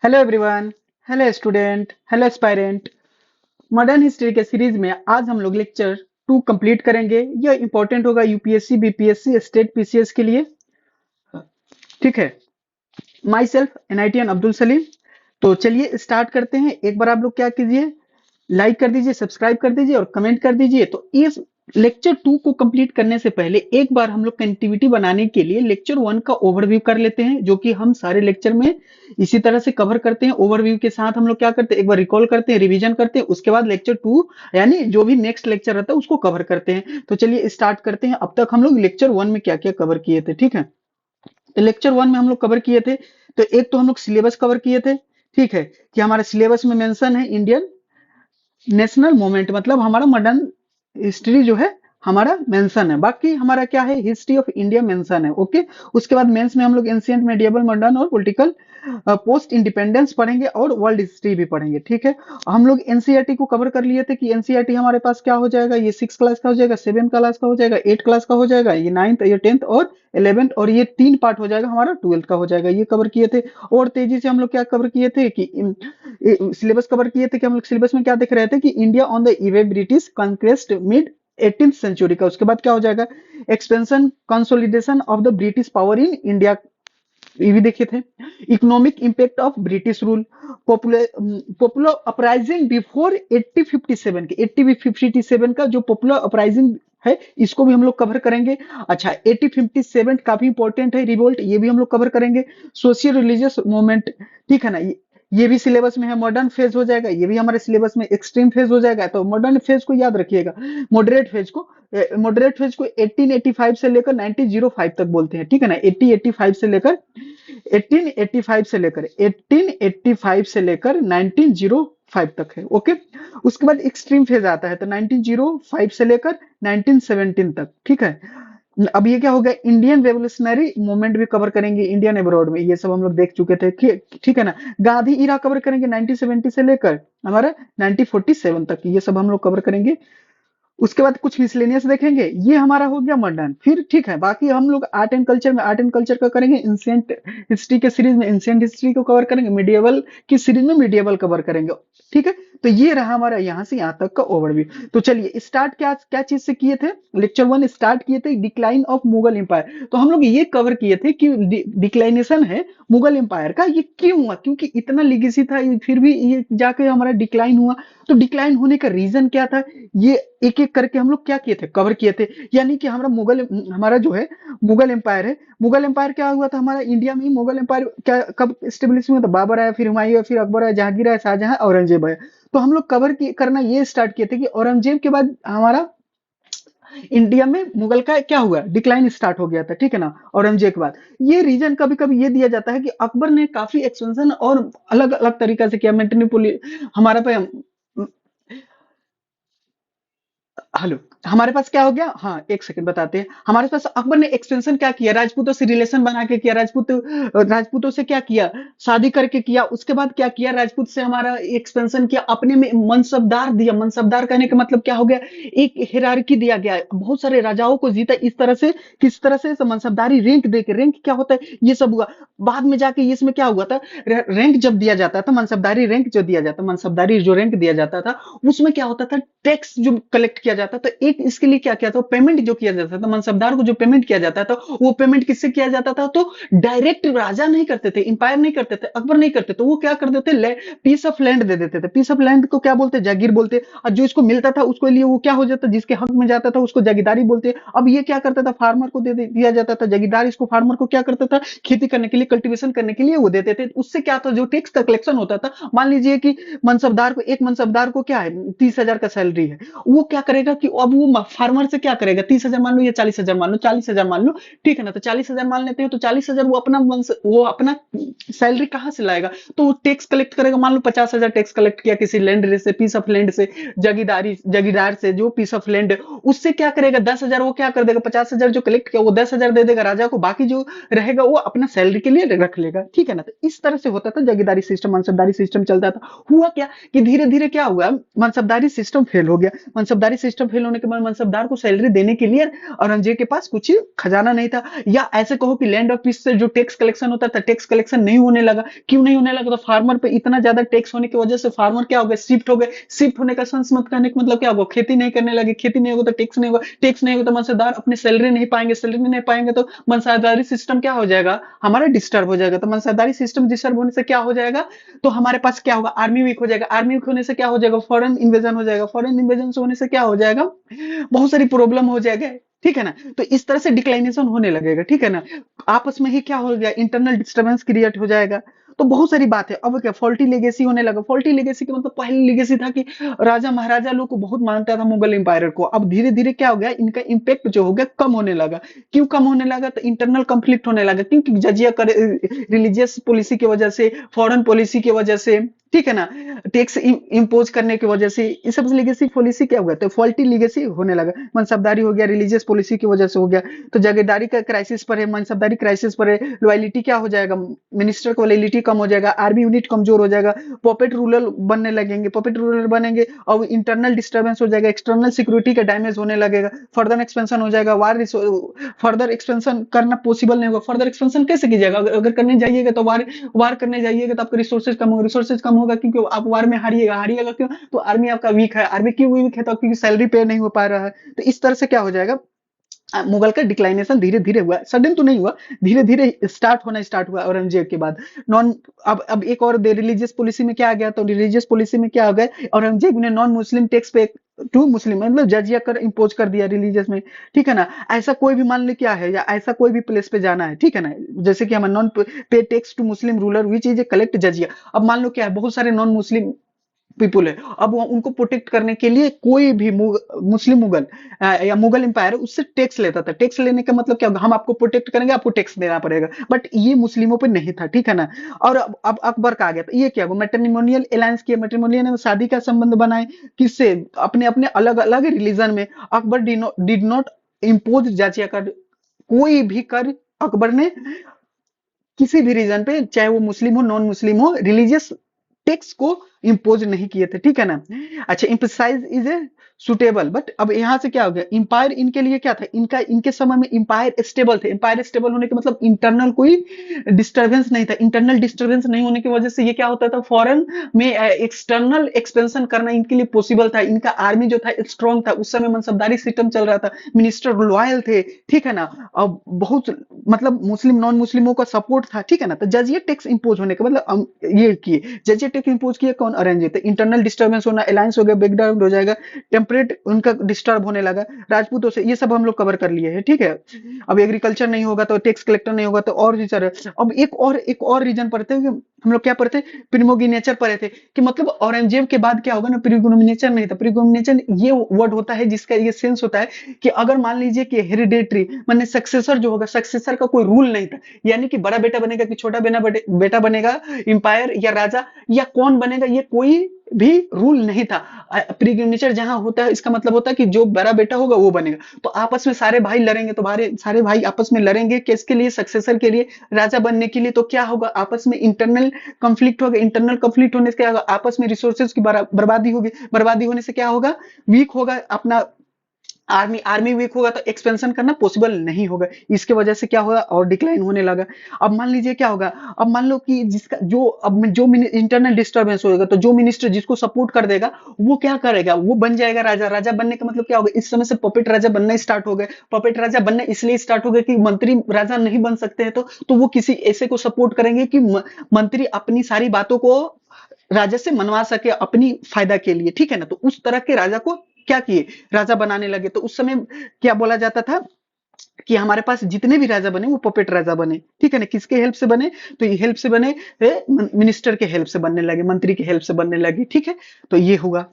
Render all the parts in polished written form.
Hello everyone. Hello student, hello aspirant. Modern history के series में आज हम लोग लेक्चर 2 कंप्लीट करेंगे। यह इंपॉर्टेंट होगा यूपीएससी बीपीएससी स्टेट पीसीएस के लिए। ठीक है। माई सेल्फ एनआईटीएन अब्दुल सलीम। तो चलिए स्टार्ट करते हैं। एक बार आप लोग क्या कीजिए, लाइक कर दीजिए, सब्सक्राइब कर दीजिए और कमेंट कर दीजिए। तो इस लेक्चर 2 को कंप्लीट करने से पहले एक बार हम लोग कनेक्टिविटी बनाने के लिए लेक्चर 1 का ओवरव्यू कर लेते हैं, जो कि हम सारे लेक्चर में इसी तरह से कवर करते हैं। ओवरव्यू के साथ हम लोग क्या करते हैं, एक बार रिकॉल करते हैं, रिवीजन करते हैं, उसके बाद लेक्चर 2 यानी जो भी नेक्स्ट लेक्चर रहता है उसको कवर करते हैं। तो चलिए स्टार्ट करते हैं। अब तक हम लोग लेक्चर 1 में क्या क्या कवर किए थे। ठीक है। तो लेक्चर 1 में हम लोग कवर किए थे, तो एक तो हम लोग सिलेबस कवर किए थे। ठीक है, कि हमारे सिलेबस में मेंशन है इंडियन नेशनल मूवमेंट, मतलब हमारा मॉडर्न हिस्ट्री जो है हमारा मेंशन है। बाकी हमारा क्या है, हिस्ट्री ऑफ इंडिया मेंशन है। ओके। उसके बाद मेंस में हम लोग एंशिएंट, मेडिएवल, मॉडर्न और पॉलिटिकल पोस्ट इंडिपेंडेंस पढ़ेंगे और वर्ल्ड हिस्ट्री भी पढ़ेंगे। ठीक है। हम लोग एनसीईआरटी को कवर कर लिए थे कि एनसीईआरटी हमारे पास क्या हो जाएगा, ये 6 क्लास का हो जाएगा, 7 क्लास का हो जाएगा, 8 क्लास का हो जाएगा, ये 9th, ये 10th और 11th, और ये 3 पार्ट हो जाएगा हमारा 12th का हो जाएगा। ये कवर किए थे। और तेजी से हम लोग क्या कवर किए थे कि सिलेबस कवर किए थे कि हम लोग सिलेबस में क्या देख रहे थे कि India on the eve British conquest mid 18th century का। उसके बाद क्या हो जाएगा, expansion consolidation of the British power in India, ये भी देखे थे। Economic impact of British rule, popular popular uprising before 1857 के 1857 का जो पॉपुलर अपराइजिंग है, इसको भी हम लोग कवर करेंगे। अच्छा, 1857 काफी इंपॉर्टेंट है, रिवोल्ट, ये भी हम लोग कवर करेंगे। सोशियो रिलीजियस मूवमेंट, ठीक है ना, ये भी सिलेबस में है। मॉडर्न फेज हो जाएगा, ये भी हमारे सिलेबस में। एक्सट्रीम फेज हो जाएगा, तो मॉडर्न फेज को याद रखिएगा। मॉडरेट फेज को 1885 से लेकर 1905 तक बोलते हैं। ठीक है ना, 1885 से लेकर 1905 तक है। ओके। उसके बाद एक्सट्रीम फेज आता है, तो 1905 से लेकर 1917 तक। ठीक है। अब ये क्या हो गया, इंडियन रेवोल्यूशनरी मूवमेंट भी कवर करेंगे, इंडियन अब्रॉड में, ये सब हम लोग देख चुके थे। ठीक है ना। गांधी इरा कवर करेंगे 1970 से लेकर हमारा 1947 तक, ये सब हम लोग कवर करेंगे। उसके बाद कुछ मिसलेनियस देखेंगे, ये हमारा हो गया मॉडर्न। फिर ठीक है, बाकी हम लोग आर्ट एंड कल्चर में आर्ट एंड कल्चर का करेंगे, एंशिएंट हिस्ट्री के सीरीज में एंशिएंट हिस्ट्री को कवर करेंगे, मिडिएवल की सीरीज में मिडिएवल कवर करेंगे। ठीक है। तो ये रहा हमारा यहाँ से यहाँ तक का ओवरव्यू। तो चलिए स्टार्ट क्या क्या चीज से किए थे, लेक्चर 1 स्टार्ट किए थे डिक्लाइन ऑफ मुगल एम्पायर। तो हम लोग ये कवर किए थे कि डिक्लाइनेशन है मुगल एम्पायर का, ये क्यों हुआ, क्योंकि इतना लिगेसी था, फिर भी ये जाके हमारा डिक्लाइन हुआ। तो डिक्लाइन होने का रीजन क्या था, ये एक एक करके हम लोग क्या किए थे, कवर किए थे। यानी कि हमारा जो है मुगल एम्पायर है, मुगल एम्पायर क्या हुआ था हमारा इंडिया में ही। मुगल एम्पायर क्या कब स्टेब्लिश हुआ था, बाबर आया, फिर हुमायूं आया, फिर अकबर आया, जहांगीर आया, शाहजहां, औरंगजेब आया। तो हम लोग करना ये स्टार्ट किए थे कि औरंगजेब के बाद हमारा इंडिया में मुगल का क्या हुआ, डिक्लाइन स्टार्ट हो गया था। ठीक है ना, औरंगजेब के बाद। ये रीजन कभी कभी ये दिया जाता है कि अकबर ने काफी एक्सपेंशन और अलग अलग तरीका से किया, मेंटेनें हमारा पे। हेलो, हमारे पास क्या हो गया, हाँ एक सेकंड बताते हैं। हमारे पास अकबर ने एक्सटेंशन क्या किया, राजपूतों से रिलेशन बना के किया, राजपूतों से क्या किया, शादी करके किया। उसके बाद क्या किया, राजपूत से हमारा एक्सपेंशन किया, अपने में मनसबदार दिया। मनसबदार कहने का मतलब क्या हो गया, एक हिरार्की दिया गया, बहुत सारे राजाओं को जीता इस तरह से, किस तरह से मनसबदारी रैंक दे के, रैंक क्या होता है ये सब हुआ। बाद में जाके इसमें क्या हुआ था, रैंक जब दिया जाता था, मनसबदारी रैंक जो दिया जाता, मनसबदारी जो रैंक दिया जाता था, उसमें क्या होता था, टैक्स जो कलेक्ट किया जाता था, एक इसके लिए क्या किया था, पेमेंट जो किया जाता था, मनसबदार को जो पेमेंट किया जाता था, वो पेमेंट किससे किया जाता था, तो डायरेक्ट राजा नहीं करते थे, इंपायर नहीं करते थे, अकबर नहीं करते, तो वो क्या करते थे, पीस ऑफ लैंड दे देते थे। पीस ऑफ लैंड को क्या बोलते, जागीर बोलते। और जो इसको मिलता था उसके लिए वो क्या हो जाता, जिसके हक में जाता था उसको जागीरदारी बोलते। अब ये क्या करता था, फार्मर को दिया जाता था जागीरदार, इसको फार्मर को क्या करता था, खेती करने के लिए, कल्टीवेशन करने के लिए वो देते थे। उससे क्या था, जो टैक्स का कलेक्शन होता था, मान लीजिए कि एक मनसबदार को क्या है, 30,000 का सैलरी है, वो क्या करेगा कि अब वो फार्मर से क्या करेगा, 30,000 मान लो या 40,000 मान लो, 40,000 मान लो। ठीक है ना, तो 40,000 मान लेते हैं, तो 40,000 वो अपना सैलरी कहाँ से लाएगा, तो वो टैक्स कलेक्ट करेगा। मान लो 50,000 टैक्स कलेक्ट किया किसी लैंड से, पीस ऑफ लैंड से, जागीरदार से, जो पीस ऑफ लैंड, उससे क्या करेगा, 10,000 वो क्या कर देगा, 50,000 जो कलेक्ट किया वो 10,000 दे देगा राजा को, बाकी जो रहेगा वो अपना सैलरी के लिए रख लेगा। ठीक है ना, तो इस तरह से होता था जागीरदारी सिस्टम, मनसबदारी सिस्टम चलता था। हुआ क्या कि धीरे धीरे क्या हुआ, मनसबदारी सिस्टम फेल हो गया। मनसबदारी सिस्टम फेल होने के बाद मनसबदार को सैलरी देने के लिए औरंगजेब के पास कुछ खजाना नहीं था, या ऐसे कहो कि लैंड ऑफ पीस से जो टैक्स कलेक्शन होता था, टैक्स कलेक्शन नहीं होने लगा। क्यों नहीं होने लगा? तो फार्मर पे इतना ज्यादा टैक्स होने की वजह से फार्मर क्या हो गए, शिफ्ट हो गए। शिफ्ट होने का सेंस मत करने का मतलब क्या होगा, खेती नहीं करने लगे। खेती नहीं होगा तो टैक्स नहीं होगा, टैक्स नहीं होगा तो मनसबदार अपनी सैलरी नहीं पाएंगे, सैलरी नहीं पाएंगे तो मनसबदारी सिस्टम क्या हो जाएगा, हमारा डिस्टर्ब हो जाएगा। तो मनसबदारी सिस्टम डिस्टर्ब होने से क्या हो जाएगा, तो हमारे पास क्या होगा, आर्मी वीक हो जाएगा। आर्मी वीक होने से क्या हो जाएगा, फॉरेन इन्वेजन हो जाएगा। फॉरेन इन्वेजन होने से क्या हो जाएगा, बहुत सारी प्रॉब्लम हो जाएगा। ठीक है ना? तो इस तरह से डिक्लाइनेशन होने लगेगा। ठीक है ना? आपस में ही क्या हो गया, इंटरनल डिस्टर्बेंस क्रिएट हो जाएगा। तो बहुत सारी बात है। अब क्या फॉल्टी लेगेसी होने लगा। फॉल्टी लेगेसी का मतलब पहले लेगेसी था कि राजा महाराजा लोग को बहुत मानता था मुगल एम्पायर को। अब धीरे धीरे क्या हो गया, इनका इम्पैक्ट जो हो गया कम होने लगा। क्यों कम होने लगा, तो इंटरनल कंफ्लिक्ट होने लगा। क्योंकि जजिया कर रिलीजियस पॉलिसी की वजह से, फॉरेन पॉलिसी की वजह से, ठीक है ना, टैक्स इम्पोज करने की वजह से, इस सब लेगेसी पॉलिसी क्या हुआ, तो फॉल्टी लेगेसी होने लगा। मनसबदारी हो गया, रिलीजियस पॉलिसी की वजह से हो गया। तो जगीरदारी का क्राइसिस पर है, मनसबदारी क्राइसिस पर है। लॉयलिटी क्या हो जाएगा, मिनिस्टर को लॉयलिटी कम हो जाएगा, आर्मी यूनिट कमजोर हो जाएगा, पॉपेट रूरल बनने लगेंगे, पॉपेट रूरल बनेंगे और इंटरनल डिस्टर्बेंस हो जाएगा, एक्सटर्नल सिक्योरिटी का डैमेज होने लगेगा, फर्दर एक्सपेंशन हो जाएगा, वार फर्दर एक्सपेंशन करना पॉसिबल नहीं होगा। फर्दर एक्सपेंशन कैसे कीजिएगा, अगर करने जाइएगा तो वार वार करने जाइएगा तो आपका रिसोर्सेज कम होगा, रिसोर्सेज कम होगा क्योंकि आप वार में हारिएगा। हारिएगा क्यों, तो आर्मी आपका वीक है। आर्मी क्यों वीक है, तो क्योंकि सैलरी पे नहीं हो पा रहा है। तो इस तरह से क्या हो जाएगा, मुगल का डिक्लाइनेशन धीरे धीरे हुआ, सडन तो नहीं हुआ, धीरे धीरे स्टार्ट हुआ औरंगजेब के बाद। नॉन अब एक और रिलीजियस पॉलिसी में क्या आ गया, तो रिलीजियस पॉलिसी में क्या हो गया, औरंगजेब ने नॉन मुस्लिम टैक्स पे टू मुस्लिम मतलब जजिया कर इम्पोज कर दिया रिलीजियस में। ठीक है ना? ऐसा कोई भी मान लो क्या है, या ऐसा कोई भी प्लेस पे जाना है, ठीक है ना, जैसे कि हम non pay tax to Muslim ruler which is a collect jizya. अब मान लो क्या है, बहुत सारे नॉन मुस्लिम पीपुल है। अब उनको प्रोटेक्ट करने के लिए कोई भी मुस्लिम मुगल या मुगल एम्पायर उससे टैक्स लेता था। टैक्स लेने का मतलब क्या होगा, हम आपको प्रोटेक्ट करेंगे, आपको टैक्स देना पड़ेगा। बट ये मुस्लिमों पे नहीं था। ठीक है ना? और अब अकबर का आ गया, तो ये क्या हुआ, मैट्रिमोनियल अलायंस किया, मैट्रिमोनियल में शादी का संबंध बनाए, किससे, अपने अपने अलग अलग रिलीजन में। अकबर डिड नॉट इम्पोज जाजिया कर, कोई भी कर अकबर ने किसी भी रीजन पे, चाहे वो मुस्लिम हो नॉन मुस्लिम हो, रिलीजियस टेक्स्ट को इंपोज नहीं किए थे। ठीक है ना? अच्छा, इम्पसाइज इज ए सुटेबल। बट अब यहां से क्या हो गया, इंपायर इनके लिए क्या था, इनके समय में इंपायर स्टेबल थे। इंपायर स्टेबल होने के मतलब इंटरनल कोई डिस्टर्बेंस नहीं था। इंटरनल डिस्टर्बेंस नहीं होने की वजह से ये क्या होता था, फॉरेन में एक्सटर्नल एक्सपेंशन करना इनके लिए पॉसिबल था। इनका आर्मी जो था स्ट्रॉन्ग था, उस समय मनसबदारी सिस्टम चल रहा था, मिनिस्टर लॉयल थे। ठीक है ना? अब बहुत मतलब मुस्लिम नॉन मुस्लिमों का सपोर्ट था। ठीक है ना? तो जजिया टैक्स इंपोज होने का मतलब ये किए, जजिया टैक्स इंपोज किया कौन, औरंगजेब। तो इंटरनल डिस्टर्बेंस होना, अलायंस हो गया, ब्रेकडाउन हो जाएगा, टेम्परेट उनका डिस्टर्ब होने लगा राजपूतों से। ये सब हम लोग कवर कर लिए हैं। ठीक है? अब एग्रीकल्चर नहीं होगा तो टैक्स कलेक्टर नहीं होगा तो और भी सारे। अब एक और रीजन पढ़ते हैं कि हम लोग क्या पढ़ते, प्रिमोगिनेचर पढ़े थे कि मतलब औरंगजेब के बाद क्या होगा ना, प्रिमोगिनेचर नहीं था। प्रिमोगिनेचर ये वर्ड होता है जिसका ये सेंस होता है कि अगर मान लीजिए कि हेरिडेटरी माने सक्सेसर जो होगा, सक्सेसर का कोई रूल नहीं था। यानी कि बड़ा बेटा बनेगा कि छोटा बेटा बनेगा, इंपायर या राजा या कौन बनेगा, ये कोई भी रूल नहीं था। प्रीग्नेचर जहां होता है इसका मतलब होता है कि जो बड़ा बेटा होगा वो बनेगा। तो आपस में सारे भाई लड़ेंगे, तो सारे भाई आपस में लड़ेंगे किसके लिए, सक्सेसर के लिए, राजा बनने के लिए। तो क्या होगा, आपस में इंटरनल कंफ्लिक्ट होगा। इंटरनल कंफ्लिक्ट होने से क्या होगा, आपस में रिसोर्सेज की बर्बादी होगी। बर्बादी होने से क्या होगा, वीक होगा अपना आर्मी वीक होगा तो एक्सपेंशन करना पॉसिबल नहीं होगा। इसके वजह से क्या होगा, और डिक्लाइन होने लगा। अब मान लीजिए क्या होगा, अब मान लो कि जिसका जो इंटरनल डिस्टर्बेंस होगा, तो जो मिनिस्टर जिसको सपोर्ट कर देगा वो क्या करेगा, वो बन जाएगा राजा। राजा बनने का मतलब क्या होगा, इस समय से पपेट राजा बनना स्टार्ट हो गए। पपेट राजा बनना इसलिए स्टार्ट हो गए कि मंत्री राजा नहीं बन सकते हैं, तो वो किसी ऐसे को सपोर्ट करेंगे कि मंत्री अपनी सारी बातों को राजा से मनवा सके अपनी फायदा के लिए। ठीक है ना? तो उस तरह के राजा को क्या किए, राजा बनाने लगे। तो उस समय क्या बोला जाता था कि हमारे पास जितने भी राजा बने वो पपेट राजा बने। ठीक है ना? किसके हेल्प से बने, तो ये हेल्प से बने, मिनिस्टर के हेल्प से बनने लगे, मंत्री के हेल्प से बनने लगे। ठीक है? तो ये हुआ।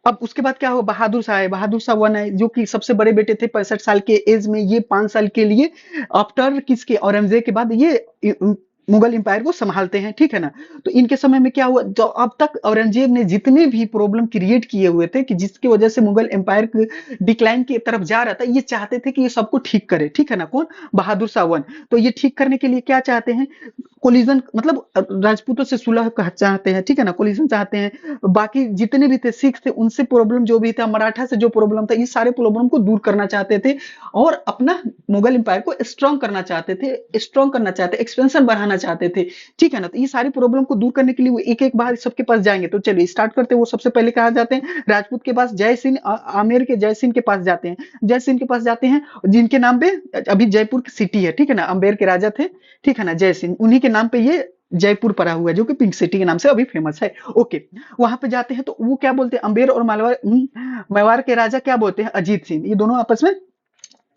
अब उसके बाद क्या हुआ, बहादुर शाह है। बहादुर शाह वन है जो कि सबसे बड़े बेटे थे, 65 साल के एज में। ये 5 साल के लिए आफ्टर किसके, औरंगजेब के बाद ये मुगल एम्पायर को संभालते हैं। ठीक है ना? तो इनके समय में क्या हुआ, जो अब तक औरंगजेब ने जितने भी प्रॉब्लम क्रिएट किए हुए थे कि जिसकी वजह से मुगल एम्पायर डिक्लाइन की तरफ जा रहा था, ये चाहते थे कि ये सबको ठीक करे। ठीक है ना? कौन, बहादुर शाह वन। तो ये ठीक करने के लिए क्या चाहते हैं, कोलिजन मतलब राजपूतों से सुलह चाहते हैं, ठीक है ना, कोलिजन चाहते हैं। बाकी जितने भी थे सिख थे उनसे प्रॉब्लम जो भी था, मराठा से जो प्रॉब्लम था, ये सारे प्रॉब्लम को दूर करना चाहते थे और अपना मुगल एम्पायर को स्ट्रांग करना चाहते थे, स्ट्रांग करना चाहते, एक्सपेंशन बढ़ाना चाहते थे, ठीक है ना। तो ये सारी प्रॉब्लम को दूर करने के लिए वो एक एक बार सबके पास जाएंगे। तो चलिए स्टार्ट करते हैं। वो सबसे पहले कहा जाते हैं राजपूत के पास, जय सिंह, आमेर के जय सिंह के पास जाते हैं। जय सिंह के पास जाते हैं जिनके नाम पे अभी जयपुर की सिटी है, ठीक है ना, अम्बेर के राजा थे, ठीक है ना, जय सिंह, उन्हीं के नाम पे ये जयपुर पड़ा हुआ है जो कि पिंक सिटी के नाम से अभी फेमस है। ओके, वहां पे जाते हैं तो वो क्या बोलते हैं, अम्बेर और मालवा मेवाड़ के राजा क्या बोलते हैं, अजीत सिंह, ये दोनों आपस में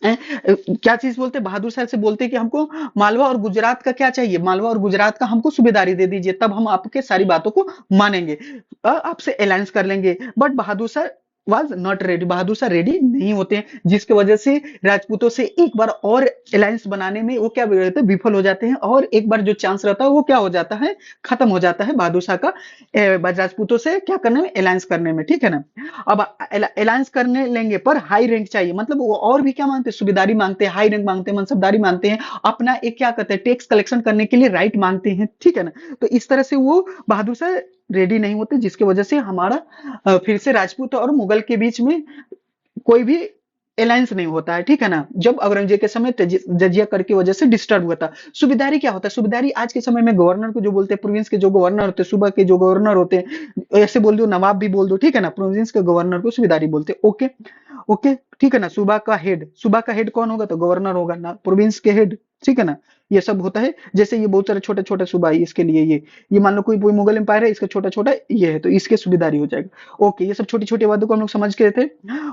क्या चीज बोलते हैं, बहादुर शाह से बोलते हैं कि हमको मालवा और गुजरात का क्या चाहिए, मालवा और गुजरात का हमको सूबेदारी दे दीजिए, तब हम आपके सारी बातों को मानेंगे, आपसे अलायंस कर लेंगे। But Bahadur Shah was not ready, Bahadur Shah ready नहीं होते हैं, जिसकी वजह से राजपूतों से एक बार और अलायंस बनाने में वो क्या रहते हैं, विफल हो जाते हैं, और एक बार जो चांस रहता है वो क्या हो जाता है, खत्म हो जाता है बहादुर शाह का राजपूतों से क्या करने में, अलायंस करने में, ठीक है ना। अब अलायंस करने लेंगे पर हाई रैंक चाहिए, मतलब वो और भी क्या मांगते हैं, सूबेदारी मांगते हैं, हाई रैंक मांगते हैं, मनसबदारी मांगते हैं, अपना एक क्या कहते हैं, टैक्स कलेक्शन करने के लिए राइट मांगते हैं, ठीक है ना। तो इस तरह से वो बहादुर शाह रेडी नहीं होते, जिसकी वजह से हमारा फिर से राजपूत और मुगल के बीच में कोई भी अलायंस नहीं होता है, ठीक है ना। जब औरंगजेब के समय जजिया कर की वजह से डिस्टर्ब हुआ था। सूबेदारी क्या होता है, सूबेदारी आज के समय में गवर्नर को जो बोलते हैं, प्रोविंस के जो गवर्नर होते हैं, सूबा के जो गवर्नर होते हैं, ऐसे बोल दो, नवाब भी बोल दो, ठीक है ना, प्रोविंस के गवर्नर को सूबेदारी बोलते हैं। ओके ओके, ठीक है ना। सूबा का हेड कौन होगा, तो गवर्नर होगा ना, प्रोविंस के हेड, ठीक है ना। ये सब होता है, जैसे ये बहुत सारे छोटे छोटे सूबा है, इसके लिए ये मान लो कोई मुगल एम्पायर है, इसका छोटा छोटा ये है, तो इसके सूबेदारी हो जाएगा। ओके, ये सब छोटी छोटी बातों को हम लोग समझ गए थे।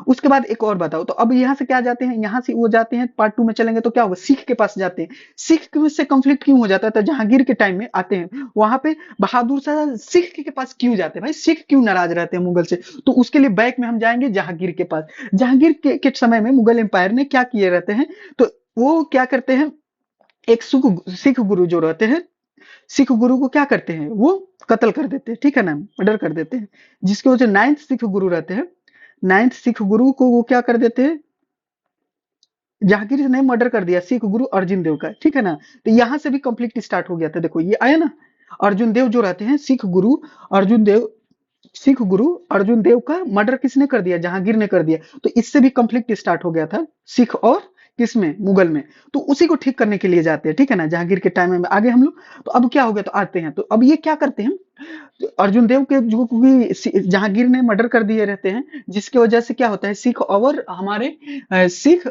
उसके बाद एक और बताओ, तो अब यहाँ से क्या जाते हैं, यहाँ से वो जाते हैं, पार्ट 2 में चलेंगे तो क्या होगा, सिख के पास जाते हैं। सिख से कंफ्लिक्ट क्यों हो जाता है, तो जहांगीर के टाइम में आते हैं, वहां पे बहादुर शाह सिख के पास क्यों जाते हैं, भाई सिख क्यों नाराज रहते हैं मुगल से, तो उसके लिए बैक में हम जाएंगे जहांगीर के पास। जहांगीर के समय में मुगल एम्पायर ने क्या किए रहते हैं, तो वो क्या करते हैं, एक सिख गुरु जो रहते हैं, सिख गुरु को क्या करते हैं, वो कत्ल कर देते हैं, ठीक है ना, मर्डर कर देते हैं, जिसके वजह नाइन्थ सिख गुरु रहते हैं, नाइन्थ सिख गुरु को वो क्या कर देते हैं, जहांगीर ने मर्डर कर दिया सिख गुरु अर्जुन देव का, ठीक है ना। तो यहां से भी कंफ्लिक्ट स्टार्ट हो गया था, देखो ये आया ना, अर्जुन देव जो रहते हैं सिख गुरु अर्जुन देव, सिख गुरु अर्जुन देव का मर्डर किसने कर दिया, जहांगीर ने कर दिया। तो इससे भी कंफ्लिक्ट स्टार्ट हो गया था सिख और किसमें, मुगल में। तो उसी को ठीक करने के लिए जाते हैं, ठीक है ना, जहांगीर के टाइम में आगे हम लोग। तो अब क्या हो गया, तो आते हैं, तो अब ये क्या करते हैं, तो अर्जुन देव के जो क्योंकि जहांगीर ने मर्डर कर दिए रहते हैं, जिसकी वजह से क्या होता है, सिख और हमारे सिख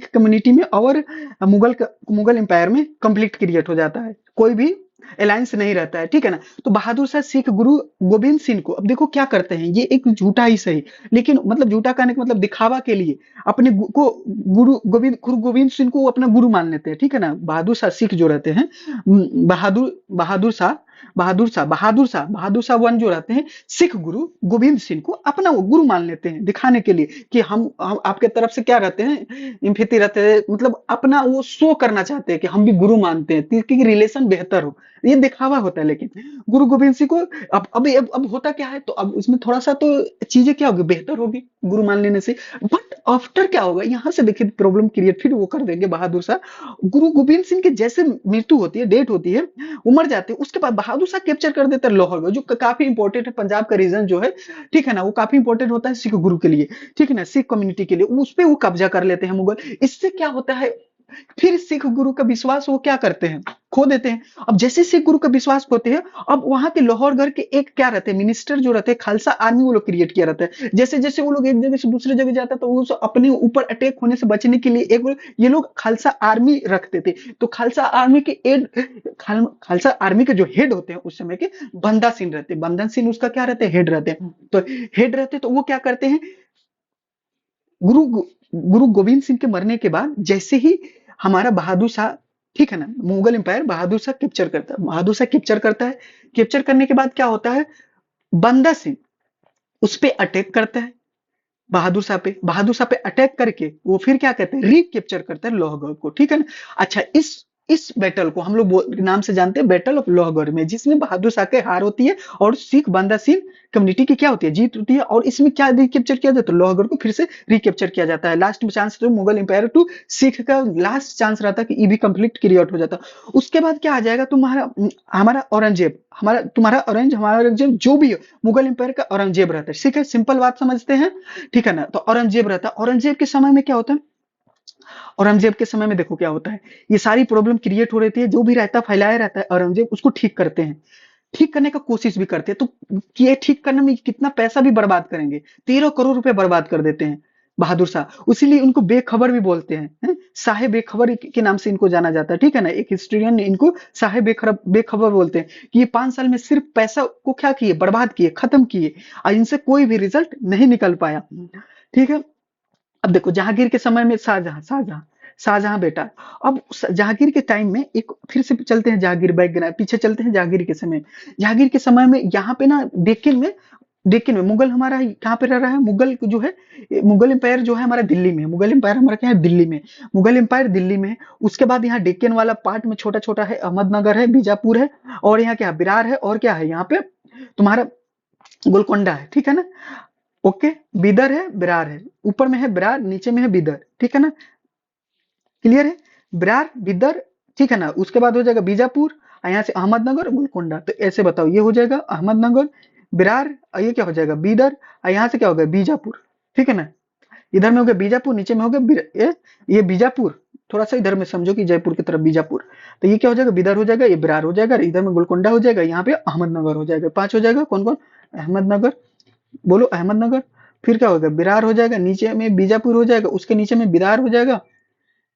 कम्युनिटी में और मुगल एम्पायर में कंफ्लिक्ट क्रिएट हो जाता है, कोई भी अलायंस नहीं रहता है, ठीक है ना। तो बहादुर शाह सिख गुरु गोविंद सिंह को अब देखो क्या करते हैं, ये एक झूठा ही सही, लेकिन मतलब झूठा कहने का मतलब दिखावा के लिए अपने गुरु गोविंद सिंह को अपना गुरु मान लेते हैं, ठीक है ना। बहादुर शाह सिख जो रहते हैं, बहादुर शाह वन जो रहते हैं, सिख गुरु गोविंद सिंह को अपना वो गुरु मान लेते हैं, दिखाने के लिए कि हम आपके तरफ से क्या रहते हैं, इम्फिती रहते हैं, मतलब अपना वो शो करना चाहते हैं कि हम भी गुरु मानते हैं, ताकि रिलेशन बेहतर हो, ये दिखावा होता है। लेकिन गुरु गोविंद सिंह को अब होता क्या है, तो अब उसमें थोड़ा सा तो चीजें क्या होगी, बेहतर होगी गुरु मान लेने से। बट आफ्टर क्या होगा, यहाँ से देखिए प्रॉब्लम क्रिएट फिर वो कर देंगे बहादुर शाह। गुरु गोविंद सिंह के जैसे मृत्यु होती है, डेट होती है, वो मर जाते हैं, उसके बाद बहादुर शाह कैप्चर कर देते हैं लाहौर, जो काफी इंपॉर्टेंट है, पंजाब का रीजन जो है, ठीक है ना, वो काफी इंपॉर्टेंट होता है सिख गुरु के लिए, ठीक है ना, सिख कम्युनिटी के लिए, उस पर वो कब्जा कर लेते हैं मुगल। इससे क्या होता है, फिर सिख गुरु का विश्वास वो क्या करते हैं, खो देते हैं। अब जैसे सिख गुरु का विश्वास खोते हैं, अब वहां के लाहौर घर के एक क्या रहते हैं, मिनिस्टर जो रहते हैं, खालसा आर्मी वो लोग क्रिएट किया रहता है। जैसे जैसे वो लोग एक जगह से दूसरे जगह जाता है, तो वो अपने ऊपर अटैक होने से बचने के लिए एक ये लोग खालसा आर्मी रखते थे। तो खालसा आर्मी के जो हेड होते हैं उस समय के, बंदा सिंह रहते हैं, बंदन सिंह उसका क्या रहते हैं, हेड रहते हैं। तो हेड रहते तो वो क्या करते हैं, गुरु गुरु गोविंद सिंह के मरने के बाद जैसे ही हमारा बहादुर शाह, ठीक है ना, मुगल एम्पायर बहादुर शाह कैप्चर करता है, बहादुर शाह कैप्चर करता है। कैप्चर करने के बाद क्या होता है, बंदा सिंह उस पे अटैक करता है, बहादुर शाह पे अटैक करके वो फिर क्या कहते हैं, रीकैप्चर करता है लोहगढ़ को, ठीक है ना। अच्छा, इस इस बैटल को हम लोग नाम से जानते हैं बैटल ऑफ लोहगढ़ में, जिसमें बहादुर शाह की हार होती है और सिख बांदा सिंह कम्युनिटी की क्या होती है, जीत होती है। और इसमें क्या रिकैप्चर किया जाता है, लोहगढ़ को फिर से रिकैप्चर किया जाता है। लास्ट में चांस तो मुगल एम्पायर टू सिख का लास्ट चांस रहता है कि ये भी कंफ्लिक्ट क्रिएट हो जाता। उसके बाद क्या आ जाएगा, तुम्हारा हमारा औरंगजेब, हमारा तुम्हारा औरंगजेब, हमारा औरंगजेब जो भी हो, मुगल एम्पायर का औरंगजेब रहता है। ठीक है, सिंपल बात समझते हैं, ठीक है ना। तो औरंगजेब रहता है, औरंगजेब के समय में क्या होता है, औरंगजेब के समय में देखो क्या होता है, ये सारी प्रॉब्लम क्रिएट हो रही थी, जो भी रहता फैलाया रहता है औरंगजेब उसको ठीक करते हैं, ठीक करने का कोशिश भी करते हैं। तो ये ठीक करने में कितना पैसा भी बर्बाद करेंगे, 13 करोड़ रुपए बर्बाद कर देते हैं बहादुर शाह। इसीलिए उनको बेखबर भी बोलते हैं, साहे बेखबर के नाम से इनको जाना जाता है, ठीक है ना। एक हिस्टोरियन ने इनको साहे बेखबर बेखबर बोलते हैं कि ये 5 साल में सिर्फ पैसा को क्या किए, बर्बाद किए, खत्म किए, और इनसे कोई भी रिजल्ट नहीं निकल पाया, ठीक है। अब देखो जहांगीर के समय में शाहजहां शाहजहां शाहजहां बेटा, अब जहांगीर के टाइम में एक फिर से चलते हैं, जहांगीर बैकग्राउंड पीछे चलते हैं जहांगीर के समय। जहांगीर के समय में यहाँ पे ना डेक्कन में मुगल हमारा कहाँ पे रह रहा है, मुगल जो है, मुगल एम्पायर जो है हमारा दिल्ली में, मुगल एम्पायर हमारा क्या है, दिल्ली में, मुगल एम्पायर दिल्ली में है। उसके बाद यहाँ डेक्कन वाला पार्ट में छोटा छोटा है, अहमदनगर है, बीजापुर है, और यहाँ क्या है, बिरार है, और क्या है यहाँ पे तुम्हारा गोलकोंडा है, ठीक है ना। ओके, बीदर है, बिरार है, ऊपर में है बिरार, नीचे में है बीदर, ठीक है ना, क्लियर है। बिरार, बीदर, ठीक है ना। उसके बाद हो जाएगा बीजापुर, और यहाँ से अहमदनगर, गोलकोंडा। तो ऐसे बताओ, ये हो जाएगा अहमदनगर, बिरार, और ये क्या हो जाएगा, बीदर, और यहाँ से क्या हो गया, बीजापुर, ठीक है ना। इधर में हो गया बीजापुर, नीचे में हो गया ये बीजापुर, थोड़ा सा इधर में समझो कि जयपुर की तरफ बीजापुर। तो ये क्या हो जाएगा, बिदर हो जाएगा, ये बिरार हो जाएगा, इधर में गोलकोंडा हो जाएगा, यहाँ पे अहमदनगर हो जाएगा। 5 हो जाएगा, कौन कौन, अहमदनगर, बोलो अहमदनगर, फिर क्या होगा, बिरार हो जाएगा, नीचे में बीजापुर हो जाएगा, उसके नीचे में बिदार हो जाएगा,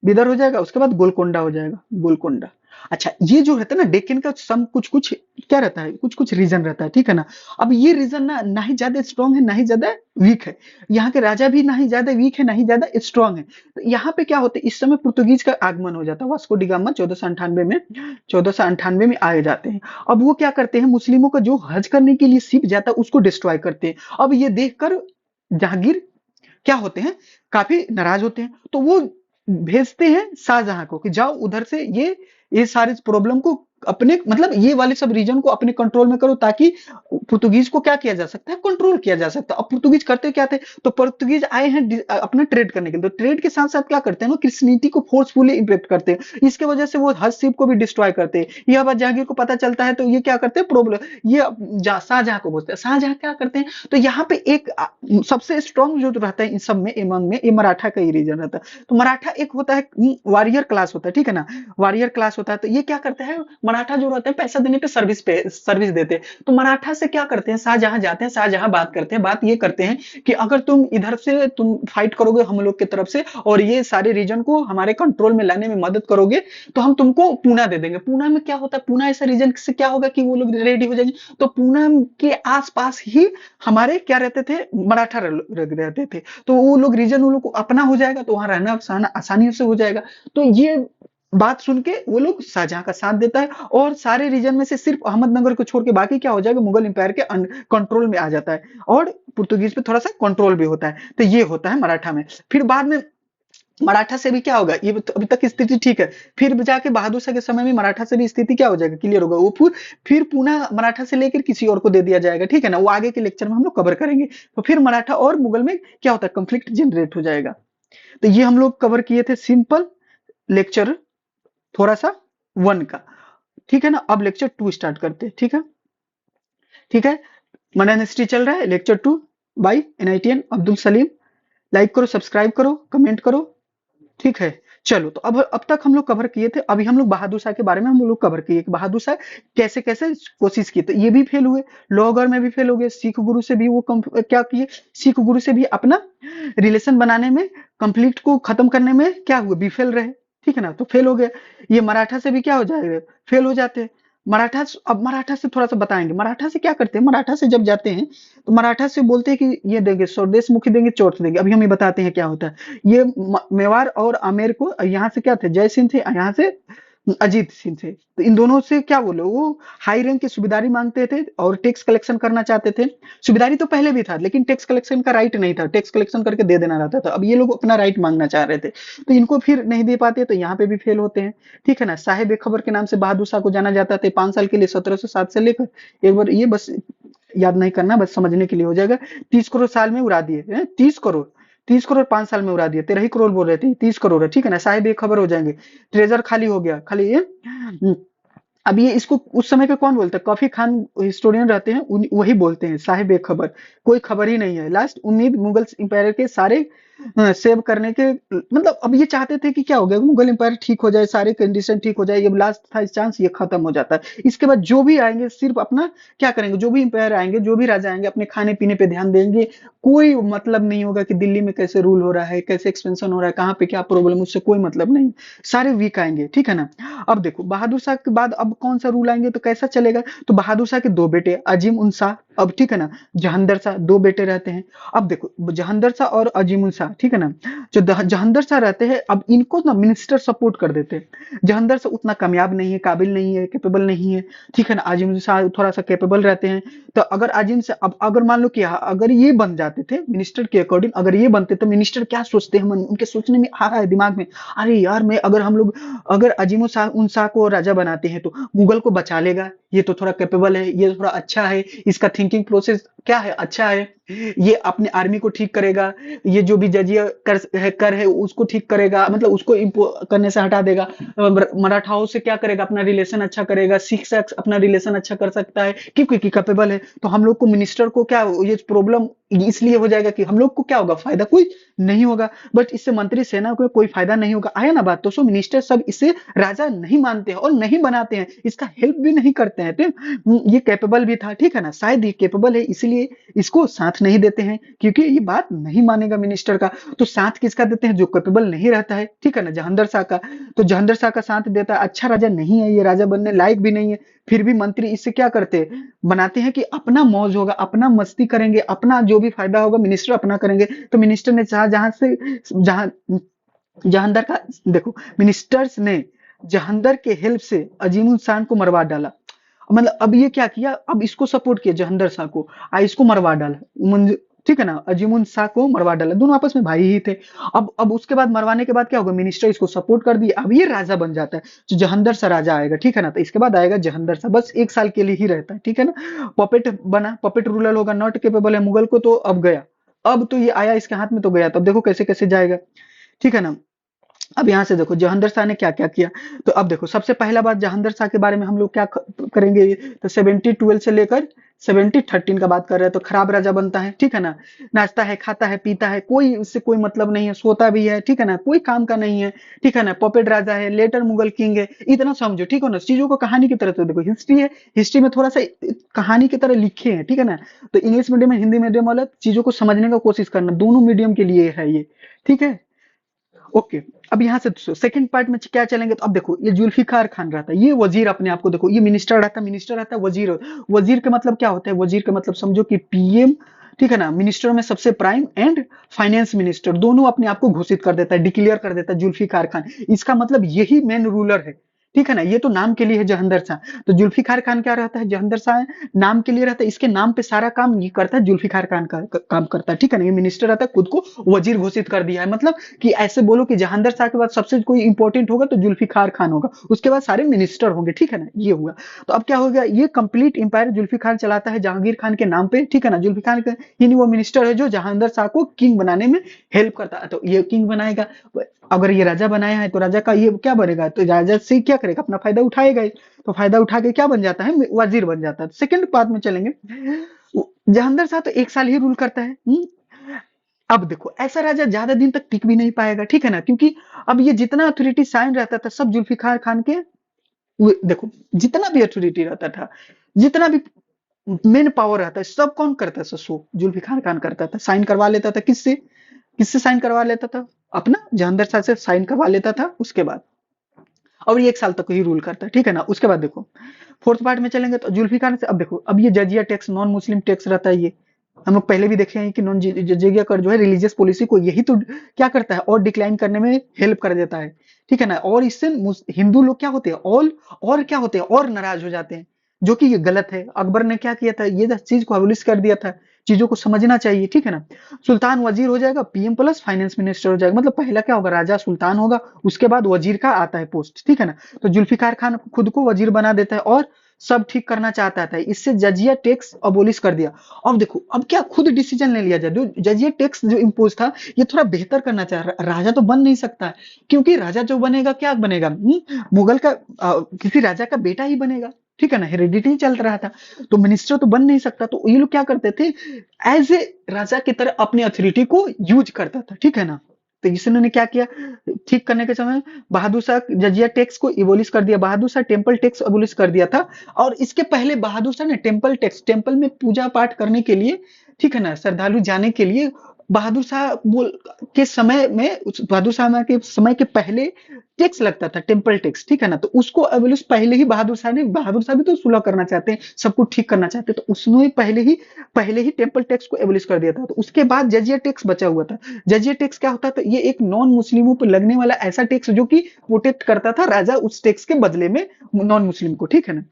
बिदर हो जाएगा, उसके बाद गोलकोंडा हो जाएगा, गोलकोंडा। अच्छा, ये जो रहता है ना डेक्कन का, सम कुछ कुछ क्या रहता है, कुछ कुछ रीजन रहता है, ठीक है ना। अब ये रीजन ना ही ज्यादा स्ट्रांग है, ना ही ज्यादा वीक है। यहाँ के राजा भी ना ही ज्यादा वीक है, ना ही ज्यादा स्ट्रांग है। तो यहाँ पे क्या होता है, इस समय पुर्तगीज का आगमन हो जाता है, वास्को डी गामा 1498 में आए जाते हैं। अब वो क्या करते हैं, मुस्लिमों का जो हज करने के लिए शिप जाता है उसको डिस्ट्रॉय करते हैं। अब ये देखकर जहांगीर क्या होते हैं, काफी नाराज होते हैं। तो वो भेजते हैं शाहजहां को कि जाओ उधर से ये सारे प्रॉब्लम को अपने, मतलब ये वाले सब रीजन को अपने कंट्रोल में करो, ताकि पुर्तगीज को क्या किया जा सकता है, कंट्रोल किया जा सकता है। अब पुर्तगीज करते क्या थे, तो पुर्तगीज आए हैं अपना ट्रेड करने के लिए, तो ट्रेड के साथ साथ क्या करते हैं ना, क्रिश्चियनिटी को फोर्सफुली इम्प्रेक्ट करते हैं। इसके वजह से वो हज शिप को भी डिस्ट्रॉय करते हैं। यह बात जहांगीर को पता चलता है, तो ये क्या करते हैं, प्रॉब्लम ये शाहजहां को बोलते हैं। शाहजहां क्या करते हैं, तो यहाँ पे एक सबसे स्ट्रॉन्ग जो रहता है इन सब में, एमंग में, ये मराठा का ही रीजन रहता है। तो मराठा एक होता है, वॉरियर क्लास होता है, ठीक है ना, वॉरियर क्लास होता है। तो ये क्या करता है, मराठा जो रहते हैं पैसा देने पे सर्विस देते हैं। तो मराठा से क्या करते हैं, शाहजहां जाते हैं, शाहजहां बात करते हैं, बात ये करते हैं कि अगर तुम इधर से तुम फाइट करोगे हम लोग की तरफ से, और ये सारे रीजन को हमारे कंट्रोल में लाने में मदद करोगे, तो हम तुमको पूना दे देंगे। पूना में क्या होता है, पूना ऐसा रीजन से क्या होगा कि वो लोग रेडी हो जाएंगे। तो पूना के आसपास ही हमारे क्या रहते थे, मराठा रहते थे। तो वो लोग रीजन वो लोग को अपना हो जाएगा, तो वहां रहना आसानी से हो जाएगा। तो ये बात सुन के वो लोग शाहजहां का साथ देता है, और सारे रीजन में से सिर्फ अहमदनगर को छोड़ के बाकी क्या हो जाएगा, मुगल एम्पायर के कंट्रोल में आ जाता है, और पुर्तगीज पे थोड़ा सा कंट्रोल भी होता है। तो ये होता है मराठा में। फिर बाद में मराठा से भी क्या होगा, ये अभी तक स्थिति ठीक है। फिर जाके बहादुर शाह के समय में मराठा से भी स्थिति क्या हो जाएगा, क्लियर होगा। वो फिर पूना मराठा से लेकर किसी और को दे दिया जाएगा, ठीक है ना। वो आगे के लेक्चर में हम लोग कवर करेंगे। तो फिर मराठा और मुगल में क्या होता है, कंफ्लिक्ट जनरेट हो जाएगा। तो ये हम लोग कवर किए थे सिंपल लेक्चर थोड़ा सा 1 का, ठीक है ना। अब लेक्चर 2 स्टार्ट करते हैं, ठीक है, ठीक है। मॉडर्न हिस्ट्री चल रहा है, lecture 2 by NITN Abdul Salim. Like करो, सब्सक्राइब करो, कमेंट करो, ठीक है। चलो, तो अब तक हम लोग कवर किए थे। अभी हम लोग बहादुर शाह के बारे में हम लोग कवर किए कि बहादुर शाह कैसे कैसे कोशिश की। तो ये भी फेल हुए, लोहगढ़ में भी फेल हो गए, सिख गुरु से भी वो क्या किए, सिख गुरु से भी अपना रिलेशन बनाने में, कंफ्लिक्ट को खत्म करने में क्या हुए, विफल रहे, ठीक है ना। तो फेल हो गए। ये मराठा से भी क्या हो जाएगा, फेल हो जाते हैं। अब मराठा से थोड़ा सा बताएंगे, मराठा से क्या करते हैं, मराठा से जब जाते हैं तो मराठा से बोलते हैं कि ये देंगे, स्वदेश मुखी देंगे, चोट देंगे। अभी हम ये बताते हैं क्या होता है। ये मेवाड़ और आमेर को, यहाँ से क्या थे, जय सिंह थे, यहाँ से अजीत सिंह थे। तो इन दोनों से क्या बोले, वो हाई रैंक की सूबेदारी मांगते थे और टैक्स कलेक्शन करना चाहते थे। सूबेदारी तो पहले भी था, लेकिन टैक्स कलेक्शन का राइट नहीं था, टैक्स कलेक्शन करके दे देना रहता था। अब ये लोग अपना राइट मांगना चाह रहे थे, तो इनको फिर नहीं दे पाते, तो यहाँ पे भी फेल होते हैं। ठीक है ना। साहेब खबर के नाम से बहादुर शाह को जाना जाता था 5 साल के लिए, 1707 से लेकर, एक बार ये बस याद नहीं करना, बस समझने के लिए हो जाएगा। 30 करोड़ साल में उड़ा दिए हैं, 30 करोड़, 30 करोड़ 5 साल में उड़ा दिए। 13 ही करोड़ बोल रहे थे, 30 करोड़ है। ठीक है ना। साहेब खबर हो जाएंगे, ट्रेजर खाली हो गया, खाली ये। अब ये इसको उस समय के कौन बोलता है, काफी खान हिस्टोरियन रहते हैं, वही बोलते हैं साहिब खबर। कोई खबर ही नहीं है। लास्ट उम्मीद मुगल एम्पायर के सारे सेव करने के, मतलब अब ये चाहते थे कि क्या हो गया, मुगल एम्पायर ठीक हो जाए, सारे कंडीशन ठीक हो जाए, ये लास्ट था चांस, ये खत्म हो जाता है। इसके बाद जो भी आएंगे सिर्फ अपना क्या करेंगे, जो भी एम्पायर आएंगे, जो भी राजा आएंगे, अपने खाने पीने पे ध्यान देंगे। कोई मतलब नहीं होगा कि दिल्ली में कैसे रूल हो रहा है, कैसे एक्सपेंशन हो रहा है, कहाँ पे क्या प्रॉब्लम, उससे कोई मतलब नहीं। सारे वीक आएंगे। ठीक है ना। अब देखो बहादुर शाह के बाद अब कौन सा रूल आएंगे, तो कैसा चलेगा। तो बहादुर शाह के 2 बेटे अजीम उन शाह, अब ठीक है ना, जहांदर शाह, 2 बेटे रहते हैं। अब देखो जहांदर शाह और अजीम उन शाह, ठीक है ना, जो जहांदर शाह रहते हैं, अब इनको ना मिनिस्टर सपोर्ट कर देते हैं। जहांदर शाह उतना कामयाब नहीं है, काबिल नहीं है, कैपेबल नहीं है। ठीक है ना। अजीम उन शाह थोड़ा सा कैपेबल रहते हैं। तो अगर अजीम से अब अगर मान लो कि अगर ये बन जाते थे मिनिस्टर के अकॉर्डिंग, अगर ये बनते तो मिनिस्टर क्या सोचते हैं, उनके सोचने में आ रहा है दिमाग में, अरे यार मैं अगर हम लोग अगर अजीम उन शाह को राजा बनाते हैं तो मुगल को बचा लेगा, ये तो थोड़ा कैपेबल है, ये थोड़ा अच्छा है, इसका थिंकिंग प्रोसेस क्या है, अच्छा है, ये अपने आर्मी को ठीक करेगा, ये जो भी जजिया कर है उसको ठीक करेगा, मतलब उसको करने से हटा देगा। मराठाओं से क्या करेगा, अपना रिलेशन अच्छा करेगा, सिख से अपना रिलेशन अच्छा कर सकता है, क्योंकि कैपेबल है। तो हम लोग को मिनिस्टर को क्या ये प्रॉब्लम इसलिए हो जाएगा कि हम लोग को क्या होगा, फायदा कोई नहीं होगा। बट इससे मंत्री सेना को कोई फायदा नहीं होगा। आया ना बात। तो सो मिनिस्टर सब इसे राजा नहीं मानते हैं और नहीं बनाते हैं, इसका हेल्प भी नहीं करते हैं। तो ये कैपेबल भी था। ठीक है ना। शायद ये कैपेबल है इसलिए इसको साथ नहीं देते हैं, क्योंकि ये बात नहीं मानेगा मिनिस्टर का। तो साथ किसका देते हैं, जो कैपेबल नहीं रहता है। ठीक है ना। जहांदर शाह का। तो जहांदर शाह का साथ देता है। अच्छा राजा नहीं है ये, राजा बनने लायक भी नहीं है, फिर भी मंत्री इससे क्या करते हैं, बनाते हैं कि अपना मौज होगा, अपना मस्ती करेंगे, अपना जो भी फायदा होगा मिनिस्टर अपना करेंगे। तो मिनिस्टर ने चाहा जहां से जहां जहांदर का, देखो मिनिस्टर्स ने जहांदर के हेल्प से अजीमुल शान को मरवा डाला। मतलब अब ये क्या किया, अब इसको सपोर्ट किया जहांदर शाह को, इसको मरवा डाला। ठीक है ना। अजीमुल शाह को मरवा डाला, दोनों आपस में भाई ही थे। अब उसके बाद मरवाने के बाद क्या होगा, मिनिस्टर इसको सपोर्ट कर दिया, अब ये राजा बन जाता है। जो जहांदर शाह राजा आएगा। ठीक है ना। तो इसके बाद आएगा जहांदर शाह, बस 1 साल के लिए ही रहता है। ठीक है ना। पपेट बना, पपेट रूलर होगा, नॉट केपेबल है मुगल को, तो अब गया। अब तो ये आया इसके हाथ में तो गया, तब देखो कैसे कैसे जाएगा। ठीक है ना। अब यहाँ से देखो जहांदर शाह ने क्या क्या किया। तो अब देखो सबसे पहला बात जहांदर शाह के बारे में हम लोग क्या करेंगे, तो 70-12 से लेकर 70-13 का बात कर रहे हैं। तो खराब राजा बनता है। ठीक है ना। नाचता है, खाता है, पीता है, कोई उससे कोई मतलब नहीं है, सोता भी है। ठीक है ना। कोई काम का नहीं है। ठीक है ना। पॉपेट राजा है, लेटर मुगल किंग है, इतना समझो। ठीक है ना। चीजों को कहानी की तरह तो देखो, हिस्ट्री है, हिस्ट्री में थोड़ा सा कहानी की तरह लिखे हैं। ठीक है ना। तो इंग्लिश मीडियम में, हिंदी मीडियम वाला चीजों को समझने का कोशिश करना, दोनों मीडियम के लिए है ये। ठीक है। ओके। अब यहाँ से सेकंड पार्ट में क्या चलेंगे, तो अब देखो ये जुल्फिकार खान रहता है, ये वजीर, अपने आप को देखो, ये मिनिस्टर रहता है, मिनिस्टर रहता है, वजीर। वजीर का मतलब क्या होता है, वजीर का मतलब समझो कि पीएम। ठीक है ना। मिनिस्टर में सबसे प्राइम एंड फाइनेंस मिनिस्टर दोनों अपने आप को घोषित कर देता है, डिक्लेयर कर देता है जुल्फिकार खान। इसका मतलब यही मेन रूलर है। ठीक है ना। ये तो नाम के लिए है जहंदर शाह। तो जुल्फिकार खान क्या रहता है, जहंदर शाह नाम के लिए रहता है, इसके नाम पे सारा काम ये करता है, जुल्फिकार खान का काम करता है। ठीक है ना। ये मिनिस्टर रहता है, खुद को वजीर घोषित कर दिया है, मतलब कि ऐसे बोलो कि जहांदर शाह के बाद सबसे कोई इंपॉर्टेंट होगा तो जुल्फिकार खान होगा, उसके बाद सारे मिनिस्टर होंगे। ठीक है ना। ये हुआ। तो अब क्या हो गया, ये कंप्लीट इंपायर जुल्फिकार चलाता है जहांगीर खान के नाम पे। ठीक है ना। जुल्फिकार ही वो मिनिस्टर है जो जहांदर शाह को किंग बनाने में हेल्प करता है। तो ये किंग बनाएगा, अगर ये राजा बनाया है तो राजा का ये क्या बनेगा, तो राजा से क्या करेगा, अपना फायदा उठाएगा ही। तो फायदा उठा के क्या बन जाता है, वजीर बन जाता है। सेकंड पार्ट में चलेंगे। जहांदर शाह तो 1 साल ही रूल करता है। अब देखो ऐसा राजा ज्यादा दिन तक टिक भी नहीं पाएगा। ठीक है ना। क्योंकि अब ये जितना अथॉरिटी साइन रहता था सब जुल्फिकार खान के, देखो जितना भी अथॉरिटी रहता था, जितना भी मेन पावर रहता है, सब कौन करता था, सो जुल्फिकार खान करता था। साइन करवा लेता था, किससे, किससे साइन करवा लेता था, अपना जहांदर शाह से साइन करवा लेता था। उसके बाद और ये 1 साल तक ही रूल करता है। ठीक है ना। उसके बाद देखो फोर्थ पार्ट में चलेंगे। तो जुल्फिकार से अब देखो, अब ये जजिया टैक्स, नॉन मुस्लिम टैक्स रहता है ये, हम लोग पहले भी देखे हैं कि नॉन जजिया कर जो है रिलीजियस पॉलिसी को यही तो क्या करता है और डिक्लाइन करने में हेल्प कर देता है, ठीक है ना। और इससे हिंदू लोग क्या होते हैं और क्या होते हैं और नाराज हो जाते हैं, जो कि ये गलत है। अकबर ने क्या किया था, ये चीज को अबोलिश कर दिया था। चीजों को समझना चाहिए, ठीक है ना। सुल्तान वजीर हो जाएगा, पीएम प्लस फाइनेंस मिनिस्टर हो जाएगा, मतलब पहला क्या होगा, राजा सुल्तान होगा, उसके बाद वजीर का आता है पोस्ट, ठीक है ना। तो जुल्फिकार खान खुद को वजीर बना देता है और सब ठीक करना चाहता था, इससे जजिया टैक्स अबोलिश कर दिया। अब देखो अब क्या खुद डिसीजन ले लिया जाए, जो जजिया टैक्स जो इम्पोज था ये थोड़ा बेहतर करना चाह रहा, राजा तो बन नहीं सकता है, क्योंकि राजा जो बनेगा क्या बनेगा, मुगल का किसी राजा का बेटा ही बनेगा, ठीक है ना, हेरिडिटी चल रहा था, तो मिनिस्टर तो बन नहीं सकता। तो ये लोग क्या करते थे, एज ए राजा की तरह अपनी अथॉरिटी को यूज करता था, ठीक है ना। तो इसने क्या किया, ठीक करने के समय बहादुर शाह जजिया टैक्स को इबोलिश कर दिया, Bahadur Shah temple tax abolish कर दिया था। और इसके पहले बहादुर शाह ने टेम्पल टैक्स, टेम्पल में पूजा पाठ करने के लिए, ठीक है ना, श्रद्धालु जाने के लिए बहादुर शाह बोल के समय में, बहादुर शाह के समय के पहले टैक्स लगता था, टेम्पल टैक्स, ठीक है ना। तो उसको एबोलिश पहले ही बहादुर शाह ने, बहादुर शाह भी तो सुलह करना चाहते हैं, सब कुछ ठीक करना चाहते हैं, तो उसने पहले ही टेम्पल टैक्स को एबोलिश कर दिया था। तो उसके बाद जजिया टैक्स बचा हुआ था। जजिया टैक्स क्या होता था, ये एक नॉन मुस्लिमों पर लगने वाला ऐसा टैक्स जो कि प्रोटेक्ट करता था राजा उस टैक्स के बदले में नॉन मुस्लिम को, ठीक है ना।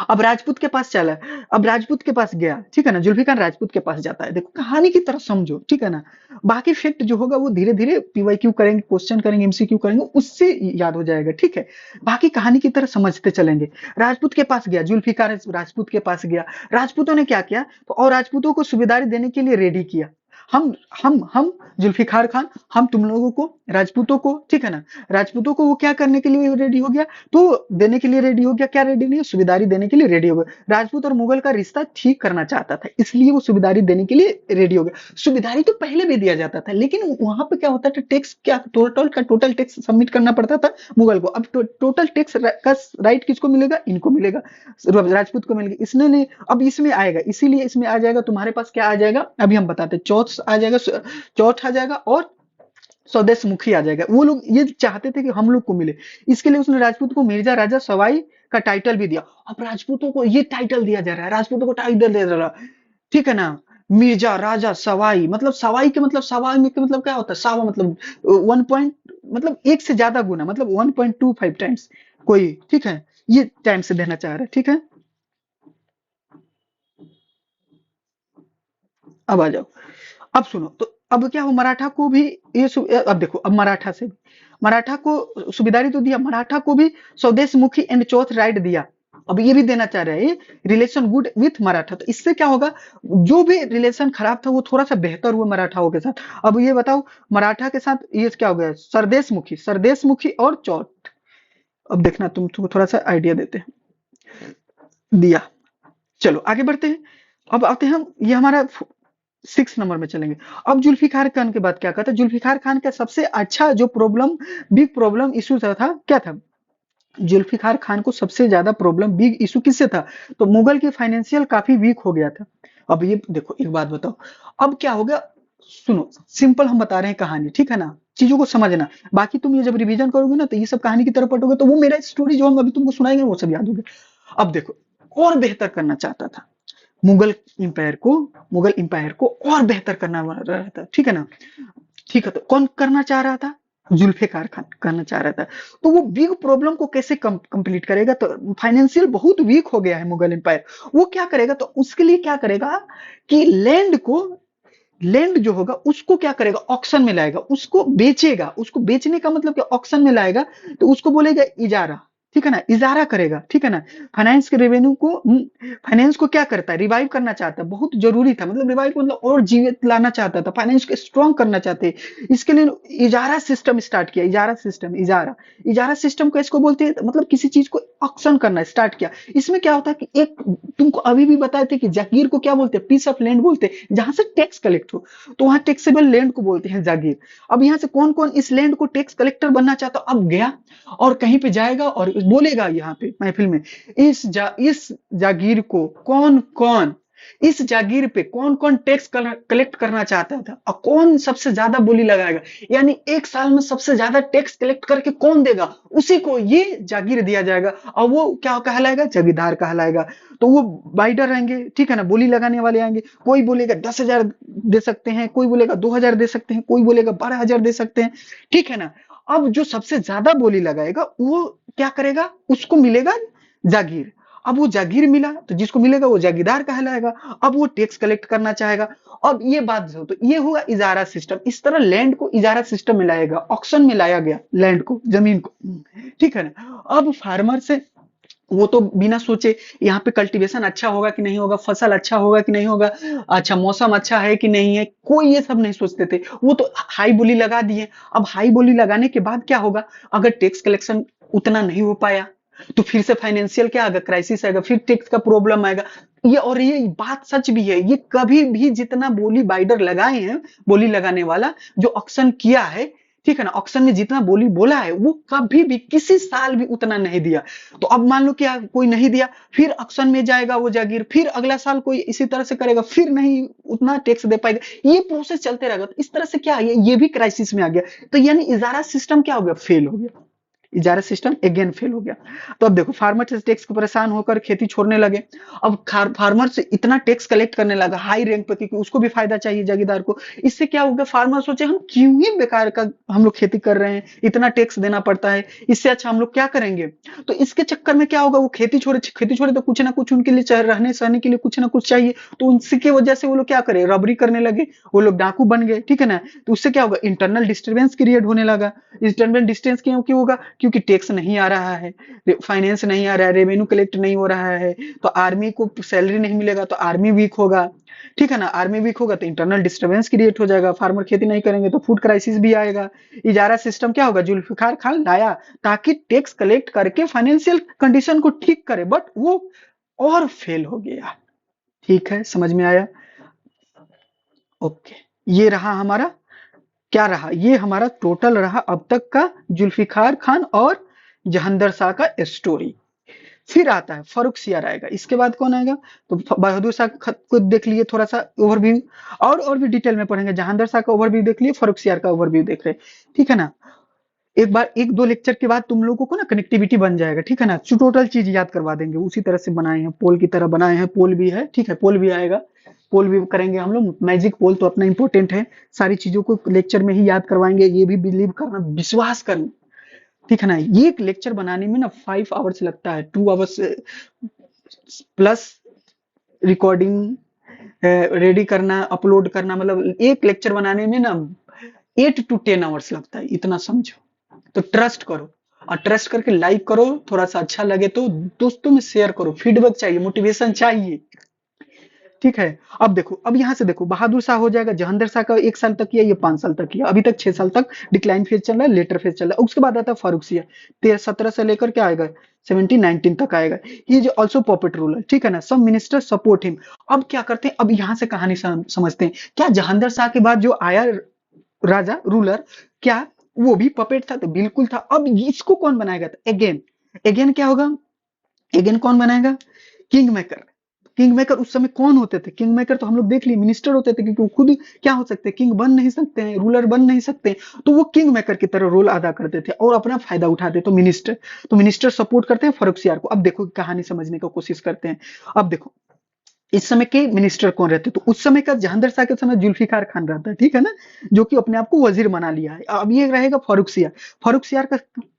अब राजपूत के पास चला, अब राजपूत के पास गया, ठीक है ना, जुल्फिकार राजपूत के पास जाता है। देखो कहानी की तरह समझो, ठीक है ना। बाकी फैक्ट जो होगा वो धीरे धीरे पीवाईक्यू करेंगे, क्वेश्चन करेंगे, एमसीक्यू करेंगे, उससे याद हो जाएगा, ठीक है। बाकी कहानी की तरह समझते चलेंगे। राजपूत के पास गया, जुल्फिकार राजपूत के पास गया, राजपूतों ने क्या किया, तो और राजपूतों को सुबेदारी देने के लिए रेडी किया। हम जुल्फिकार खान, हम तुम लोगों को, राजपूतों को, ठीक है ना, राजपूतों को वो क्या करने के लिए रेडी हो गया, तो देने के लिए रेडी हो गया, क्या रेडी नहीं, सुबेदारी देने के लिए रेडी हो गया। राजपूत और मुगल का रिश्ता ठीक करना चाहता था, इसलिए वो सुबेदारी देने के लिए रेडी हो गया। सुबेदारी तो पहले भी दिया जाता था, लेकिन वहां पे क्या होता था, टैक्स क्या टोटल टैक्स सबमिट करना पड़ता था मुगल को। अब टोटल टैक्स का राइट किसको मिलेगा, इनको मिलेगा, राजपूत को मिलेगा। इसने नहीं, अब इसमें आएगा, इसीलिए इसमें आ जाएगा तुम्हारे पास, क्या आ जाएगा अभी हम बताते हैं, चौथ आ जाएगा, चौथ आ जाएगा और स्वदेश मुखी आ जाएगा। वो लोग ये चाहते थे कि हम लोग को मिले, इसके लिए उसने राजपूत को मिर्जा राजा सवाई का टाइटल भी दिया। अब राजपूतों को ये टाइटल दिया जा रहा है, राजपूतों को टाइटल दिया जा रहा है, ठीक है ना, मिर्जा राजा सवाई, मतलब सवाई के मतलब, सवाई में के मतलब क्या होता है, सावा मतलब 1 पॉइंट, मतलब एक से ज्यादा गुना, मतलब 1.25 टाइम्स कोई, ठीक है, ये टाइम से देना चाह रहा है, ठीक है। अब आ जाओ, अब सुनो, तो अब क्या हो, मराठा को भी अब देखो, अब मराठा से मराठा को सुबेदारी तो दिया, मराठा को भी स्वदेश मुखी एंड चौथ राइट दिया। अब ये भी देना चाह रहे हैं, रिलेशन गुड विथ मराठा। तो इससे क्या होगा, जो भी रिलेशन खराब था वो थोड़ा सा बेहतर हुआ मराठाओं के साथ। अब ये बताओ, मराठा के साथ ये क्या हो गया, सरदेश मुखी और चौथ। अब देखना, तुमको थोड़ा सा आइडिया देते हैं, दिया। चलो आगे बढ़ते हैं। अब आते हैं हम, ये हमारा 6 नंबर में चलेंगे। अब जुल्फिकार खान के बाद क्या कहता है, जुल्फिकार खान का सबसे अच्छा जो प्रॉब्लम, बिग प्रॉब्लम इशू था क्या था, जुल्फिकार खान को सबसे ज्यादा प्रॉब्लम बिग इशू किससे था, तो मुगल की फाइनेंशियल काफी वीक हो गया था। अब ये देखो, एक बात बताओ, अब क्या हो गया, सुनो, सिंपल हम बता रहे हैं कहानी, ठीक है ना, चीजों को समझना। बाकी तुम ये जब रिवीजन करोगे ना, तो ये सब कहानी की तरफ पढ़ोगे, तो वो मेरा स्टोरी जो हम अभी तुमको सुनाएंगे वो सब याद होगा। अब देखो, और बेहतर करना चाहता था मुगल इंपायर को, मुगल इंपायर को और बेहतर करना रहा था, ठीक है ना। ठीक है, तो कौन करना चाह रहा था, जुल्फिकार खान करना चाह रहा था। तो वो बिग प्रॉब्लम को कैसे कंप्लीट करेगा, तो फाइनेंशियल बहुत वीक हो गया है मुगल एम्पायर, वो क्या करेगा, तो उसके लिए क्या करेगा कि लैंड जो होगा उसको क्या करेगा, ऑक्शन में लाएगा, उसको बेचेगा, उसको बेचने का मतलब क्या, ऑक्शन में लाएगा, तो उसको बोलेगा इजारा, ठीक है ना, इजारा करेगा, ठीक है ना। फाइनेंस के रेवेन्यू को, फाइनेंस को क्या करता है, रिवाइव करना चाहता है, बहुत जरूरी था, मतलब रिवाइव मतलब और जीवित लाना चाहता था, फाइनेंस को स्ट्रॉन्ग करना चाहते, इसके लिए इजारा सिस्टम स्टार्ट किया, इजारा सिस्टम, इजारा सिस्टम को इसको बोलते हैं, मतलब किसी चीज को ऑक्शन करना स्टार्ट किया। इसमें क्या होता है कि एक, तुमको अभी भी बताए थे कि जागीर को क्या बोलते हैं, पीस ऑफ लैंड बोलते हैं, जहां से टैक्स कलेक्ट हो, तो वहां टैक्सेबल लैंड को बोलते हैं जागीर। अब यहाँ से कौन कौन इस लैंड को टैक्स कलेक्टर बनना चाहता, अब गया और कहीं पे जाएगा और बोलेगा यहाँ पे महफिल में, इस जागीर को कौन कौन इस जागीर पे कौन कौन टैक्स कलेक्ट करना चाहता था और कौन सबसे ज्यादा बोली लगाएगा, यानी एक साल में सबसे ज्यादा टैक्स कलेक्ट करके कौन देगा, उसी को ये जागीर दिया जाएगा और वो क्या कहलाएगा, जगीदार कहलाएगा। तो वो बाइडर रहेंगे, ठीक है ना, बोली लगाने वाले आएंगे, कोई बोलेगा 10,000 दे सकते हैं, कोई बोलेगा 2,000 दे सकते हैं, कोई बोलेगा 12,000 दे सकते हैं, ठीक है ना। अब जो सबसे ज्यादा बोली लगाएगा वो क्या करेगा, उसको मिलेगा जागीर। अब वो जागीर मिला तो जिसको मिलेगा वो जागीरदार कहलाएगा। अब वो टैक्स कलेक्ट करना चाहेगा। अब ये बात जो, तो ये हुआ इजारा सिस्टम। इस तरह लैंड को इजारा सिस्टम में लाया गया, ऑक्शन में लाया गया लैंड को, जमीन को, ठीक है ना। अब फार्मर से वो तो बिना सोचे यहाँ पे कल्टीवेशन अच्छा होगा कि नहीं होगा, फसल अच्छा होगा कि नहीं होगा, अच्छा मौसम अच्छा है कि नहीं है, कोई ये सब नहीं सोचते थे। वो तो हाई बोली लगा दिए। अब हाई बोली लगाने के बाद क्या होगा, अगर टैक्स कलेक्शन उतना नहीं हो पाया तो फिर से फाइनेंशियल क्या आएगा, क्राइसिस आएगा, फिर टैक्स का प्रॉब्लम आएगा। ये और ये बात सच भी है, ये कभी भी जितना बोली बाइडर लगाए हैं, बोली लगाने वाला जो ऑक्शन किया है, ठीक है ना, ऑक्शन में जितना बोली बोला है वो कभी भी किसी साल भी उतना नहीं दिया। तो अब मान लो क्या कोई नहीं दिया, फिर ऑक्शन में जाएगा वो जागीर, फिर अगला साल कोई इसी तरह से करेगा, फिर नहीं उतना टैक्स दे पाएगा, ये प्रोसेस चलते रहेगा। तो इस तरह से क्या है, ये भी क्राइसिस में आ गया। तो यानी इजारा सिस्टम क्या हो गया, फेल हो गया, इजारा सिस्टम अगेन फेल हो गया। तो अब देखो फार्मर से टैक्स को परेशान होकर खेती छोड़ने लगे। अब फार्मर से इतना टैक्स कलेक्ट करने लगा हाई रैंक पे, क्योंकि उसको भी फायदा चाहिए जागीरदार को। इससे क्या हो गया, फार्मर सोचे हम क्यों ही बेकार का हम लोग खेती कर रहे हैं, इतना टैक्स देना पड़ता है, इससे अच्छा हम लोग क्या करेंगे। तो इसके चक्कर में क्या होगा, वो खेती छोड़े तो कुछ ना कुछ उनके लिए रहने सहने के लिए कुछ ना कुछ चाहिए। तो उनकी वजह से वो लोग क्या करे, रबरी करने लगे, वो लोग डाकू बन गए, ठीक है ना। तो उससे क्या होगा, इंटरनल डिस्टर्बेंस क्रिएट होने लगा। इंटरनल डिस्टेंस क्यों होगा, क्योंकि टैक्स नहीं आ रहा है, फाइनेंस नहीं आ रहा है, रेवेन्यू कलेक्ट नहीं हो रहा है, तो आर्मी को सैलरी नहीं मिलेगा तो आर्मी वीक होगा, ठीक है ना। आर्मी वीक होगा तो इंटरनल डिस्टर्बेंस क्रिएट हो जाएगा, फार्मर खेती नहीं करेंगे तो फूड क्राइसिस भी आएगा। इजारा सिस्टम क्या होगा, जुल्फिकार खान लाया ताकि टैक्स कलेक्ट करके फाइनेंशियल कंडीशन को ठीक करे, बट वो और फेल हो गया। ठीक है, समझ में आया। ओके, ये रहा हमारा, क्या रहा, ये हमारा टोटल रहा अब तक का जुल्फिकार खान और जहांदर शाह का स्टोरी। फिर आता है फर्रुखसियार आएगा, इसके बाद कौन आएगा, तो बहादुर शाह को देख लिए थोड़ा सा ओवरव्यू, और भी डिटेल में पढ़ेंगे। जहांदर शाह का ओवरव्यू देख लिए, फर्रुखसियार का ओवरव्यू देख रहे, ठीक है ना। एक बार एक दो लेक्चर के बाद तुम लोगों को ना कनेक्टिविटी बन जाएगा, ठीक है ना, टोटल चीज याद करवा देंगे, उसी तरह से बनाए हैं, पोल की तरह बनाए हैं, पोल भी है, ठीक है, पोल भी आएगा, पोल भी करेंगे हम लोग। मैजिक पोल तो अपना इंपॉर्टेंट है, सारी चीजों को लेक्चर में ही याद करवाएंगे, ये भी बिलीव करना, विश्वास करना, ठीक है ना। ये एक लेक्चर बनाने में ना 5 आवर्स लगता है, 2 आवर्स प्लस रिकॉर्डिंग रेडी करना, अपलोड करना, मतलब एक लेक्चर बनाने में ना 8 to 10 आवर्स लगता है, इतना समझो। तो ट्रस्ट करो, और ट्रस्ट करके लाइक करो, थोड़ा सा अच्छा लगे तो दोस्तों में शेयर करो, फीडबैक चाहिए, मोटिवेशन चाहिए, ठीक है। अब देखो, अब यहां से देखो, बहादुर शाह हो जाएगा, जहांदर शाह का 1 साल तक किया, ये 5 साल तक किया, अभी तक 6 साल तक डिक्लाइन फेज चल रहा है, लेटर फेज चल रहा है। उसके बाद आता है फारूकसिया, 1317 से लेकर क्या आएगा, 1719 तक आएगा। ये जो ऑल्सो पॉपेट रूलर, ठीक है ना, सब मिनिस्टर सपोर्ट हिम। अब क्या करते हैं, अब यहां से कहानी समझते हैं, क्या जहांदर शाह के बाद जो आया राजा रूलर, क्या वो भी पपेट था, तो बिल्कुल था। अब इसको कौन बनाएगा, अगेन अगेन क्या होगा, अगेन कौन बनाएगा, किंग मेकर। किंग मेकर उस समय कौन होते थे, किंग मेकर तो हम लोग देख लिए मिनिस्टर होते थे, क्योंकि वो खुद क्या हो सकते हैं, किंग बन नहीं सकते हैं, रूलर बन नहीं सकते हैं, तो वो किंग मेकर की तरह रोल अदा करते थे और अपना फायदा उठाते। तो मिनिस्टर सपोर्ट करते हैं फर्रुखसियार को। अब देखो कहानी समझने की कोशिश करते हैं। अब देखो इस समय के मिनिस्टर कौन रहते, तो उस समय का जहांदर शाह के समय जुल्फिकार खान रहता है, ठीक है ना, जो कि अपने आप को वजीर बना लिया है। अब ये रहेगा फर्रुखसियार। फर्रुखसियार का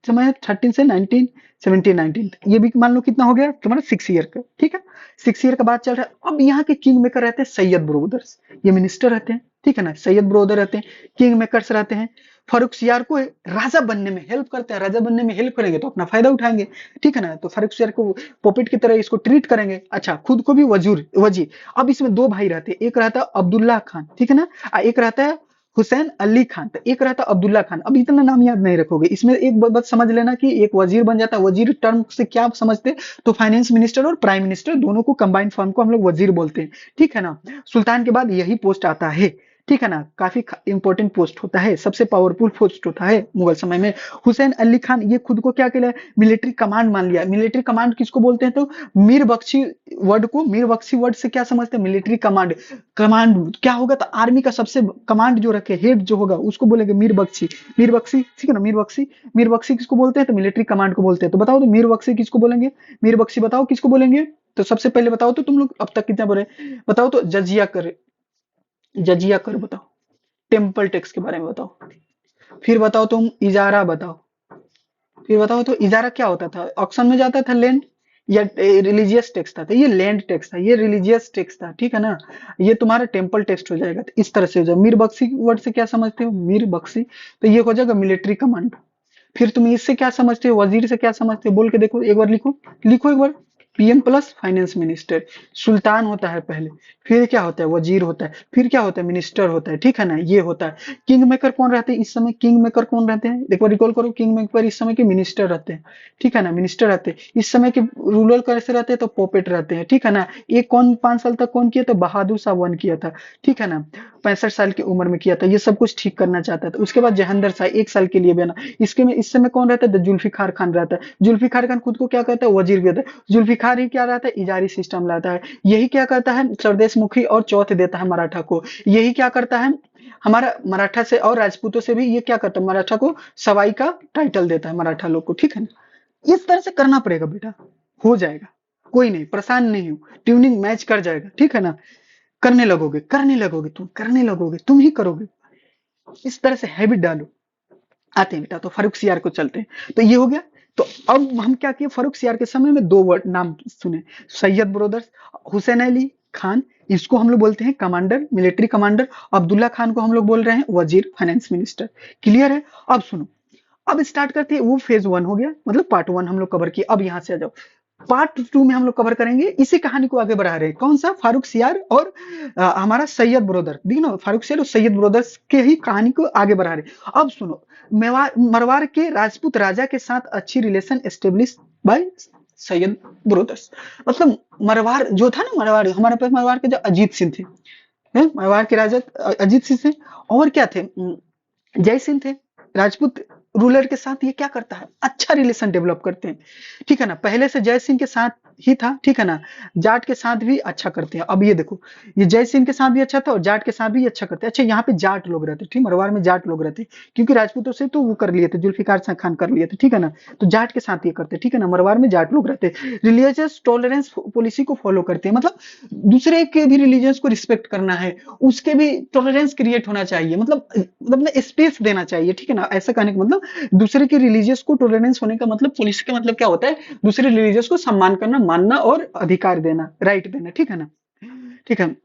समय 13 से 19, 17, 19, ये भी मान लो कितना हो गया तुम्हारा 6 ईयर का, ठीक है। 6 ईयर का बाद चल रहा है। अब यहाँ के किंग मेकर रहते हैं सैयद ब्रोदर्स, ये मिनिस्टर रहते हैं, ठीक है ना, सैयद ब्रोदर रहते हैं, किंग मेकर्स रहते हैं। फर्रुखसियार को राजा बनने में हेल्प करते हैं, राजा बनने में हेल्प करेंगे तो अपना फायदा उठाएंगे, ठीक है ना। तो फर्रुखसियार को पॉपेट की तरह इसको ट्रीट करेंगे, अच्छा खुद को भी वजीर। अब इसमें 2 भाई रहते हैं, एक रहता है अब्दुल्ला खान, ठीक है ना, एक रहता है हुसैन अली खान, तो एक रहता है अब्दुल्ला खान। अब इतना नाम याद नहीं रखोगे, इसमें एक बात समझ लेना कि एक वजीर बन जाता है। वजीर टर्म से क्या आप समझते हैं, तो फाइनेंस मिनिस्टर और प्राइम मिनिस्टर दोनों को कंबाइंड फॉर्म को हम लोग वजीर बोलते हैं, ठीक है ना। सुल्तान के बाद यही पोस्ट आता है, ठीक है ना, काफी इंपॉर्टेंट पोस्ट होता है, सबसे पावरफुल पोस्ट होता है मुगल समय में। हुसैन अली खान ये खुद को क्या कहला, मिलिट्री कमांड मान लिया। मिलिट्री कमांड किसको बोलते हैं, तो मीर बख्शी वर्ड को, मीर बख्शी वर्ड से क्या समझते हैं, मिलिट्री कमांड। कमांड क्या होगा, तो आर्मी का सबसे कमांड जो रखे, हेड जो होगा उसको बोलेंगे मीर बख्शी। मीर बख्शी, ठीक है ना, मीर बख्शी। मीर बख्शी किसको बोलते हैं, तो मिलिट्री कमांड को बोलते हैं। तो बताओ तो मीर बख्शी किसको बोलेंगे, मीर बख्शी बताओ किसको बोलेंगे। तो सबसे पहले बताओ तो, तुम लोग अब तक कितना बोले, बताओ तो जजिया कर, जजिया कर बताओ, टेम्पल टैक्स के बारे में बताओ। फिर बताओ तुम इजारा बताओ, फिर बताओ तो इजारा क्या होता था, ऑक्शन में जाता था लैंड, या रिलीजियस टैक्स था, तो ये लैंड टैक्स था, ये रिलीजियस टैक्स था, ठीक है ना। ये तुम्हारा टेम्पल टैक्स हो जाएगा। तो इस तरह से हो जाएगा। मीर बख्शी वर्ड से क्या समझते हो, मीर बख्शी, तो ये हो जाएगा मिलिट्री कमांड। फिर तुम इससे क्या समझते हो, वजीर से क्या समझते हो, बोल के देखो एक बार, लिखो, लिखो एक बार। PM plus finance minister. सुल्तान होता है पहले, फिर क्या होता है, वजीर होता है, फिर क्या होता है, मिनिस्टर होता है, ठीक है ना, ये होता है। किंग मेकर कौन रहते हैं इस समय, किंग मेकर कौन रहते हैं, एक बार रिकॉल करो, किंग मेकर इस समय के मिनिस्टर रहते हैं, ठीक है ना, मिनिस्टर रहते हैं। इस समय के रूलर कैसे रहते हैं, तो पोपेट रहते हैं, ठीक है ना। ये कौन 5 साल तक कौन किया था, बहादुर शाह वन किया था, ठीक है ना, 65 साल की उम्र में किया था। ये सब कुछ ठीक करना चाहता था। उसके बाद जहांगीर शाह 1 साल के लिए बना। इसके में इस समय कौन रहता है, तो जुल्फिकार खान रहता है। जुल्फिकार खान खुद को क्या कहता है, वजीर कहता है। जुल्फिकार ही क्या रहता है, इजारी सिस्टम लाता है। यही क्या करता है, स्वदेश मुखी और चौथ देता है मराठा को। यही क्या करता है, हमारा मराठा से और राजपूतों से भी ये क्या करता है, मराठा को सवाई का टाइटल देता है मराठा लोग को, ठीक है ना। इस तरह से करना पड़ेगा बेटा, हो जाएगा, कोई नहीं, परेशान नहीं हो, ट्यूनिंग मैच कर जाएगा, ठीक है ना। करने लगोगे, करने लगोगे, तुम करने लगोगे, तुम ही करोगे। इस तरह से हैबिट डालो। आते हैं बेटा, तो फारूक सियार को चलते हैं, तो ये हो गया। तो अब हम क्या किए, फारूक सियार के समय में 2 वर्ड नाम सुने, सैयद ब्रदर्स, हुसैन अली खान, इसको हम लोग बोलते हैं commander, military commander. Abdullah Khan को हम लोग बोल रहे हैं वजीर, फाइनेंस मिनिस्टर। क्लियर है। अब सुनो, अब स्टार्ट करते हैं। वो फेज 1 हो गया, मतलब पार्ट 1 हम लोग कवर किए। अब यहाँ से आ जाओ, पार्ट 2 में हम लोग कवर करेंगे, इसी कहानी को आगे बढ़ा रहे हैं। कौन सा, फारूक सियार और हमारा सैयद ब्रदर, देखिए ना, फारूक सियार और सैयद ब्रदर्स के ही कहानी को आगे बढ़ा रहे हैं। अब सुनो, मरवार के राजपूत राजा के साथ अच्छी relation establish by Syed brothers. मतलब मरवार जो था ना, मरवार हमारे पास, मरवार के जो अजीत सिंह थे, मरवार के राजा अजीत सिंह थे। और क्या थे, जय सिंह थे। राजपूत रूलर के साथ ये क्या करता है, अच्छा रिलेशन डेवलप करते हैं, ठीक है ना। पहले से जय सिंह के साथ ही था, ठीक है ना। जाट के साथ भी अच्छा करते हैं। अब ये देखो, ये जय सिंह के साथ भी अच्छा था और जाट के साथ भी अच्छा करते हैं। अच्छा, यहाँ पे जाट लोग रहते, ठीक, मरवार में जाट लोग रहते, क्योंकि राजपूतों से तो वो कर लिए थे, जुल्फिकार खान कर लिए थे, ठीक है ना। तो जाट के साथ ये करते, ठीक है ना, मरवार में जाट लोग रहते। रिलीजियस टॉलरेंस पॉलिसी को फॉलो करते हैं, मतलब दूसरे के भी रिलीजियंस को रिस्पेक्ट करना है, उसके भी टॉलरेंस क्रिएट होना चाहिए, मतलब स्पेस देना चाहिए, ठीक है ना। ऐसा कहने का मतलब, दूसरे के रिलीजियस को टॉलरेंस होने का मतलब, पुलिस का मतलब क्या होता है, दूसरे रिलीजियस को सम्मान करना, मानना और अधिकार देना, राइट देना, ठीक है ना। ठीक है,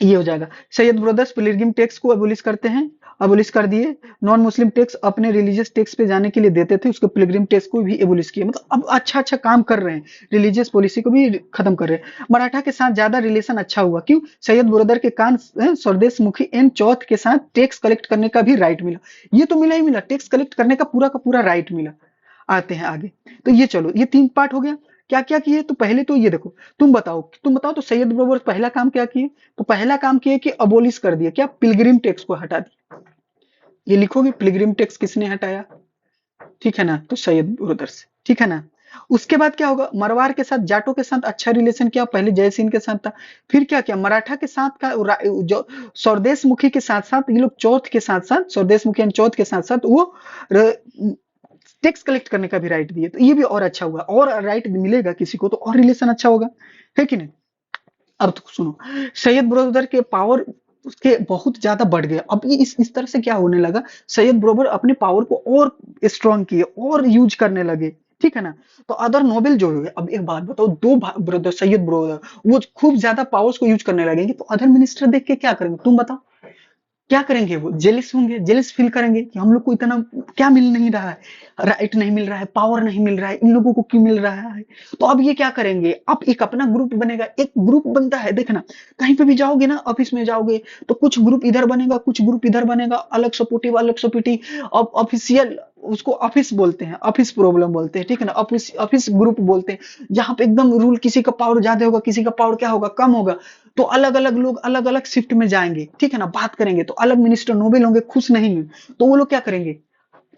ये हो जाएगा। सैयद ब्रदर्स पिलग्रिम टैक्स को अबोलिश करते हैं, अबोलिश कर दिए। नॉन मुस्लिम टैक्स अपने रिलीजियस टैक्स पे जाने के लिए देते थे, उसको पिलग्रिम टैक्स को भी एबोलिश किया। मतलब अब अच्छा अच्छा काम कर रहे हैं, रिलीजियस पॉलिसी को भी खत्म कर रहे हैं। मराठा के साथ ज्यादा रिलेशन अच्छा हुआ, क्यों, सैयद ब्रदर के कान स्वदेश मुखी एन चौथ के साथ टैक्स कलेक्ट करने का भी राइट मिला। ये तो मिला ही मिला, टैक्स कलेक्ट करने का पूरा राइट मिला। आते हैं आगे, तो ये चलो, ये 3 पार्ट हो गया। क्या क्या किए, तो पहले तो ये देखो, तुम बताओ तो सैयद ब्रदर पहला काम क्या किए, तो पहला काम किया कि अबोलिश कर दिया, क्या, पिलग्रिम टैक्स को हटा दिया। ये लिखोगे, पिलग्रिम टैक्स किसने हटाया, ठीक है ना, तो सैयद ब्रदर्स, ठीक है ना। उसके बाद क्या होगा, मरवार के साथ, जाटों के साथ अच्छा रिलेशन किया, पहले जय सिंह के साथ था। फिर क्या किया, मराठा के साथ का जो स्वदेश मुखी के साथ साथ, ये लोग चौथ के साथ साथ, स्वदेश मुखी एंड चौथ के साथ साथ वो टैक्स कलेक्ट करने का भी राइट दिए। तो ये भी और अच्छा हुआ, और राइट मिलेगा किसी को तो और रिलेशन अच्छा होगा, है कि नहीं। अब तो सुनो, सैयद ब्रदर के पावर उसके बहुत ज्यादा बढ़ गए। अब ये इस तरह से क्या होने लगा, सैयद ब्रदर अपने पावर को और स्ट्रॉन्ग किए और यूज करने लगे, ठीक है ना। तो अदर नोबेल जो है, अब एक बात बताओ, 2 ब्रदर सैयद ब्रदर वो खूब ज्यादा पावर्स को यूज करने लगेंगे, तो अदर मिनिस्टर देख के क्या करेंगे, तुम बताओ क्या करेंगे, वो जेलिस होंगे, जेलिस फील करेंगे कि हम लोग को इतना क्या मिल नहीं रहा है, राइट नहीं मिल रहा है, पावर नहीं मिल रहा है, इन लोगों को क्यों मिल रहा है। तो अब ये क्या करेंगे, अब एक अपना ग्रुप बनेगा, एक ग्रुप बनता है, देखना कहीं पे भी जाओगे ना, ऑफिस में जाओगे तो कुछ ग्रुप इधर बनेगा, कुछ ग्रुप इधर बनेगा, अलग सपोर्टिव अलग सपोर्टिव। अब ऑफिशियल उसको ऑफिस बोलते हैं, ऑफिस प्रॉब्लम बोलते हैं, ठीक है ना, ऑफिस ऑफिस ग्रुप बोलते हैं, जहां पे एकदम रूल, किसी का पावर ज्यादा होगा, किसी का पावर क्या होगा, कम होगा, तो अलग अलग लोग अलग अलग शिफ्ट में जाएंगे, ठीक है ना, बात करेंगे, तो अलग मिनिस्टर नोबेल होंगे, खुश नहीं है, तो वो लोग क्या करेंगे,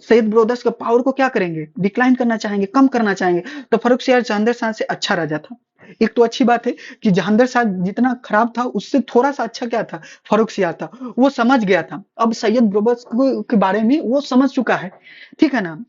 सैयद ब्रदर्स के पावर को क्या करेंगे, डिक्लाइन करना चाहेंगे, कम करना चाहेंगे। तो फर्रुखसियार जहांगीर शाह से अच्छा राजा था। एक तो अच्छी बात है कि जहांगीर शाह जितना खराब था उससे थोड़ा सा अच्छा क्या था, फर्रुखसियार था, वो समझ गया था, अब सैयद ब्रदर्स के बारे में वो समझ चुका है, ठीक है ना।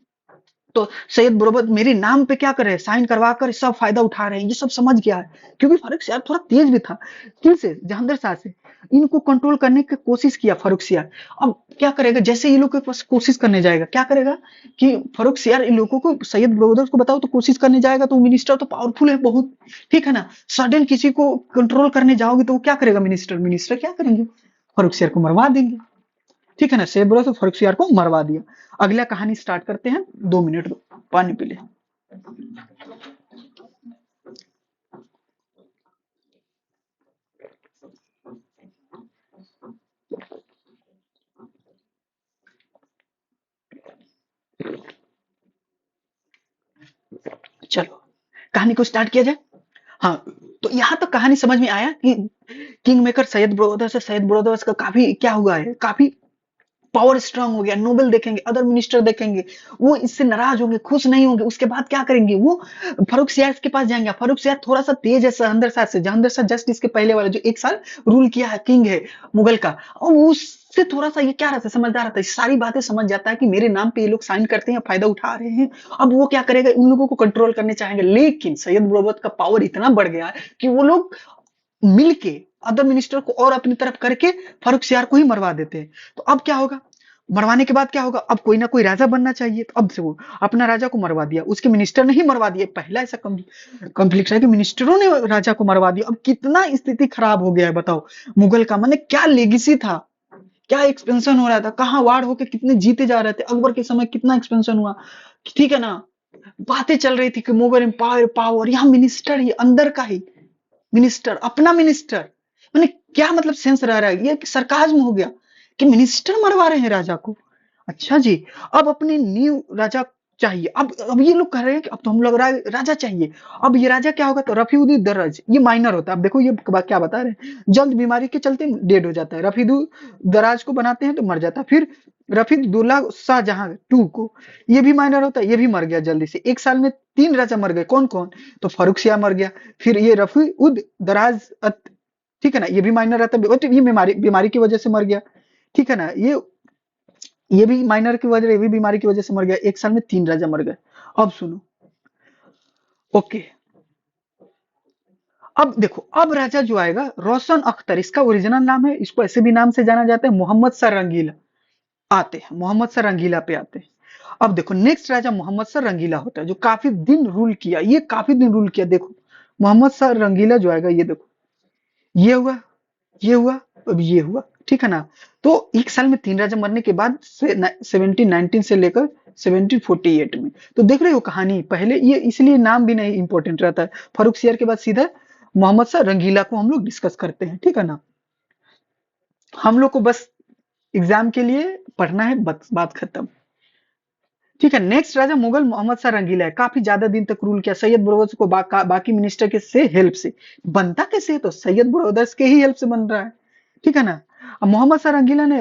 तो सैयद बरोबर मेरे नाम पे क्या कर रहे हैं, साइन करवा कर सब फायदा उठा रहे हैं, ये सब समझ गया है, क्योंकि फर्रुखसियार थोड़ा तेज भी था, किनसे, जहांगीर शाह से, इनको कंट्रोल करने की कोशिश किया फर्रुखसियार। अब क्या करेगा, जैसे ये लोग के पास कोशिश करने जाएगा, क्या करेगा कि फर्रुखसियार इन लोगों को, सैयद ब्रदर्स को बताओ तो कोशिश करने जाएगा, तो मिनिस्टर तो पावरफुल है बहुत, ठीक है ना, सडन किसी को कंट्रोल करने जाओगे तो वो क्या करेगा, मिनिस्टर मिनिस्टर क्या करेंगे, फर्रुखसियार को मरवा देंगे, ठीक है ना, सैयद ब्रदर्स फर्रुखसियार को मरवा दिया। अगला कहानी स्टार्ट करते हैं, 2 मिनट पानी पी ले। चलो कहानी को स्टार्ट किया जाए। हाँ, तो यहाँ तक कहानी समझ में आया कि किंग मेकर सैयद ब्रदर्स है, सैयद ब्रदर्स का काफी क्या हुआ है, काफी पावर स्ट्रांग हो गया, नोबेल देखेंगे, अदर मिनिस्टर देखेंगे, वो इससे नाराज होंगे, खुश नहीं होंगे, उसके बाद क्या करेंगे, वो फर्रुखसियार के पास जाएंगे। फर्रुखसियार थोड़ा सा तेज है जहांगीर शाह से, जहांगीर शाह जस्ट इसके पहले वाला जो 1 साल रूल किया है, किंग है मुगल का, और उससे थोड़ा सा ये क्या रहता है, समझदार रहता है, सारी बातें समझ जाता है कि मेरे नाम पे ये लोग साइन करते हैं, फायदा उठा रहे हैं। अब वो क्या करेगा, उन लोगों को कंट्रोल करने चाहेंगे, लेकिन सैयद मुहम्मद का पावर इतना बढ़ गया है कि वो लोग मिलके अदर मिनिस्टर को और अपनी तरफ करके फर्रुखसियार को ही मरवा देते हैं। तो अब क्या होगा, मरवाने के बाद क्या होगा, अब कोई ना कोई राजा बनना चाहिए, तो अब से वो अपना राजा को मरवा दिया, उसके मिनिस्टर नहीं मरवा दिए, पहला ऐसा कॉन्फ्लिक्ट है कि मिनिस्टरों ने राजा को मरवा दिया। अब कितना स्थिति खराब हो गया है बताओ, मुगल का मैंने क्या लेगेसी था, क्या एक्सपेंशन हो रहा था, कहाँ वार होके कितने जीते जा रहे थे, अकबर के समय कितना एक्सपेंशन हुआ, ठीक है ना, बातें चल रही थी कि मुगल एम्पायर पावर, यहाँ मिनिस्टर ही अंदर का ही मिनिस्टर, अपना मिनिस्टर, मैंने क्या मतलब सेंस रह रहा है, ये सरकाज़्म हो गया कि मिनिस्टर मरवा रहे हैं राजा को। अच्छा जी, अब अपने न्यू राजा चाहिए, अब ये लोग कह रहे हैं कि अब तो हम लोग राजा चाहिए। अब ये राजा क्या होगा, तो रफीउद्दीन दरज, ये माइनर होता है, अब देखो ये क्या बता रहे हैं, जल्द बीमारी के चलते डेड हो जाता है, रफीउद्दीन दराज को बनाते हैं तो मर जाता है, फिर रफीदुल्ला शाहजहां टू को, ये भी माइनर होता है, ये भी मर गया जल्दी से, 1 साल में 3 राजा मर गए, कौन कौन, तो फर्रुखसियार मर गया, फिर ये रफी उद दराज, ठीक है ना, ये भी माइनर रहता है, तो ये बीमारी बीमारी की वजह से मर गया, ठीक है ना, ये भी माइनर की वजह, ये भी बीमारी की वजह से मर गया, 1 साल में 3 राजा मर गए। अब सुनो, ओके, अब देखो, अब राजा जो आएगा रोशन अख्तर, इसका ओरिजिनल नाम है, इसको ऐसे भी नाम से जाना जाता है, मोहम्मद शाह रंगीला, आते हैं मोहम्मद शाह रंगीला पे आते हैं। अब देखो नेक्स्ट राजा मोहम्मद शाह रंगीला होता है, जो काफी दिन रूल किया, ये काफी दिन रूल किया, देखो मोहम्मद शाह रंगीला जो आएगा, ये देखो, ये हुआ, ये हुआ, अब ये हुआ, ठीक है ना। तो 1 साल में 3 राजा मरने के बाद 1719 से लेकर 1748 में, तो देख रहे हो कहानी, पहले ये इसलिए नाम भी नहीं इंपॉर्टेंट रहता है, फर्रुखसियार के बाद सीधा मोहम्मद शाह रंगीला को हम लोग डिस्कस करते हैं, ठीक है ना। हम लोग को बस एग्जाम के लिए पढ़ना है, बस बात खत्म, ठीक है। नेक्स्ट राजा मुगल मोहम्मद शाह रंगीला है, काफी ज्यादा दिन तक रूल किया, सैयद ब्रदर्स को बाकी मिनिस्टर के से हेल्प से बनता कैसे है, तो सैयद ब्रदर्स के ही हेल्प से बन रहा है, ठीक है ना। अब मोहम्मद शाह रंगीला ने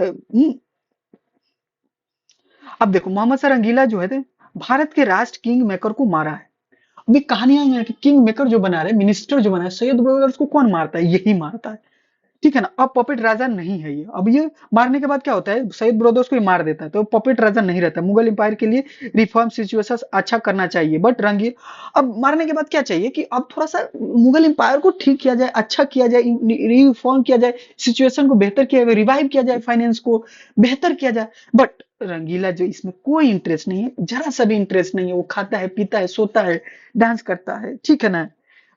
अब देखो मोहम्मद शाह रंगीला जो है भारत के राष्ट्र किंग मेकर को मारा है। अभी कहानियां है कि किंग मेकर जो बना रहे, मिनिस्टर जो बना है, सैयद ब्रदर्स को कौन मारता है, यही मारता है, ठीक है ना। अब पपेट राजा नहीं है ये, अब ये मारने के बाद क्या होता है, सैयद ब्रदर्स को ही मार देता है, तो पपेट राजा नहीं रहता। मुगल एम्पायर के लिए रिफॉर्म सिचुएशन अच्छा करना चाहिए, बट रंगील अब मारने के बाद क्या चाहिए कि अब थोड़ा सा मुगल एम्पायर को ठीक किया जाए, अच्छा किया जाए, रिफॉर्म किया जाए, सिचुएशन को बेहतर किया जाए, रिवाइव किया जाए, फाइनेंस को बेहतर किया जाए, बट रंगीला जो इसमें कोई इंटरेस्ट नहीं है, जरा सा भी इंटरेस्ट नहीं है, वो खाता है, पीता है, सोता है, डांस करता है, ठीक है ना,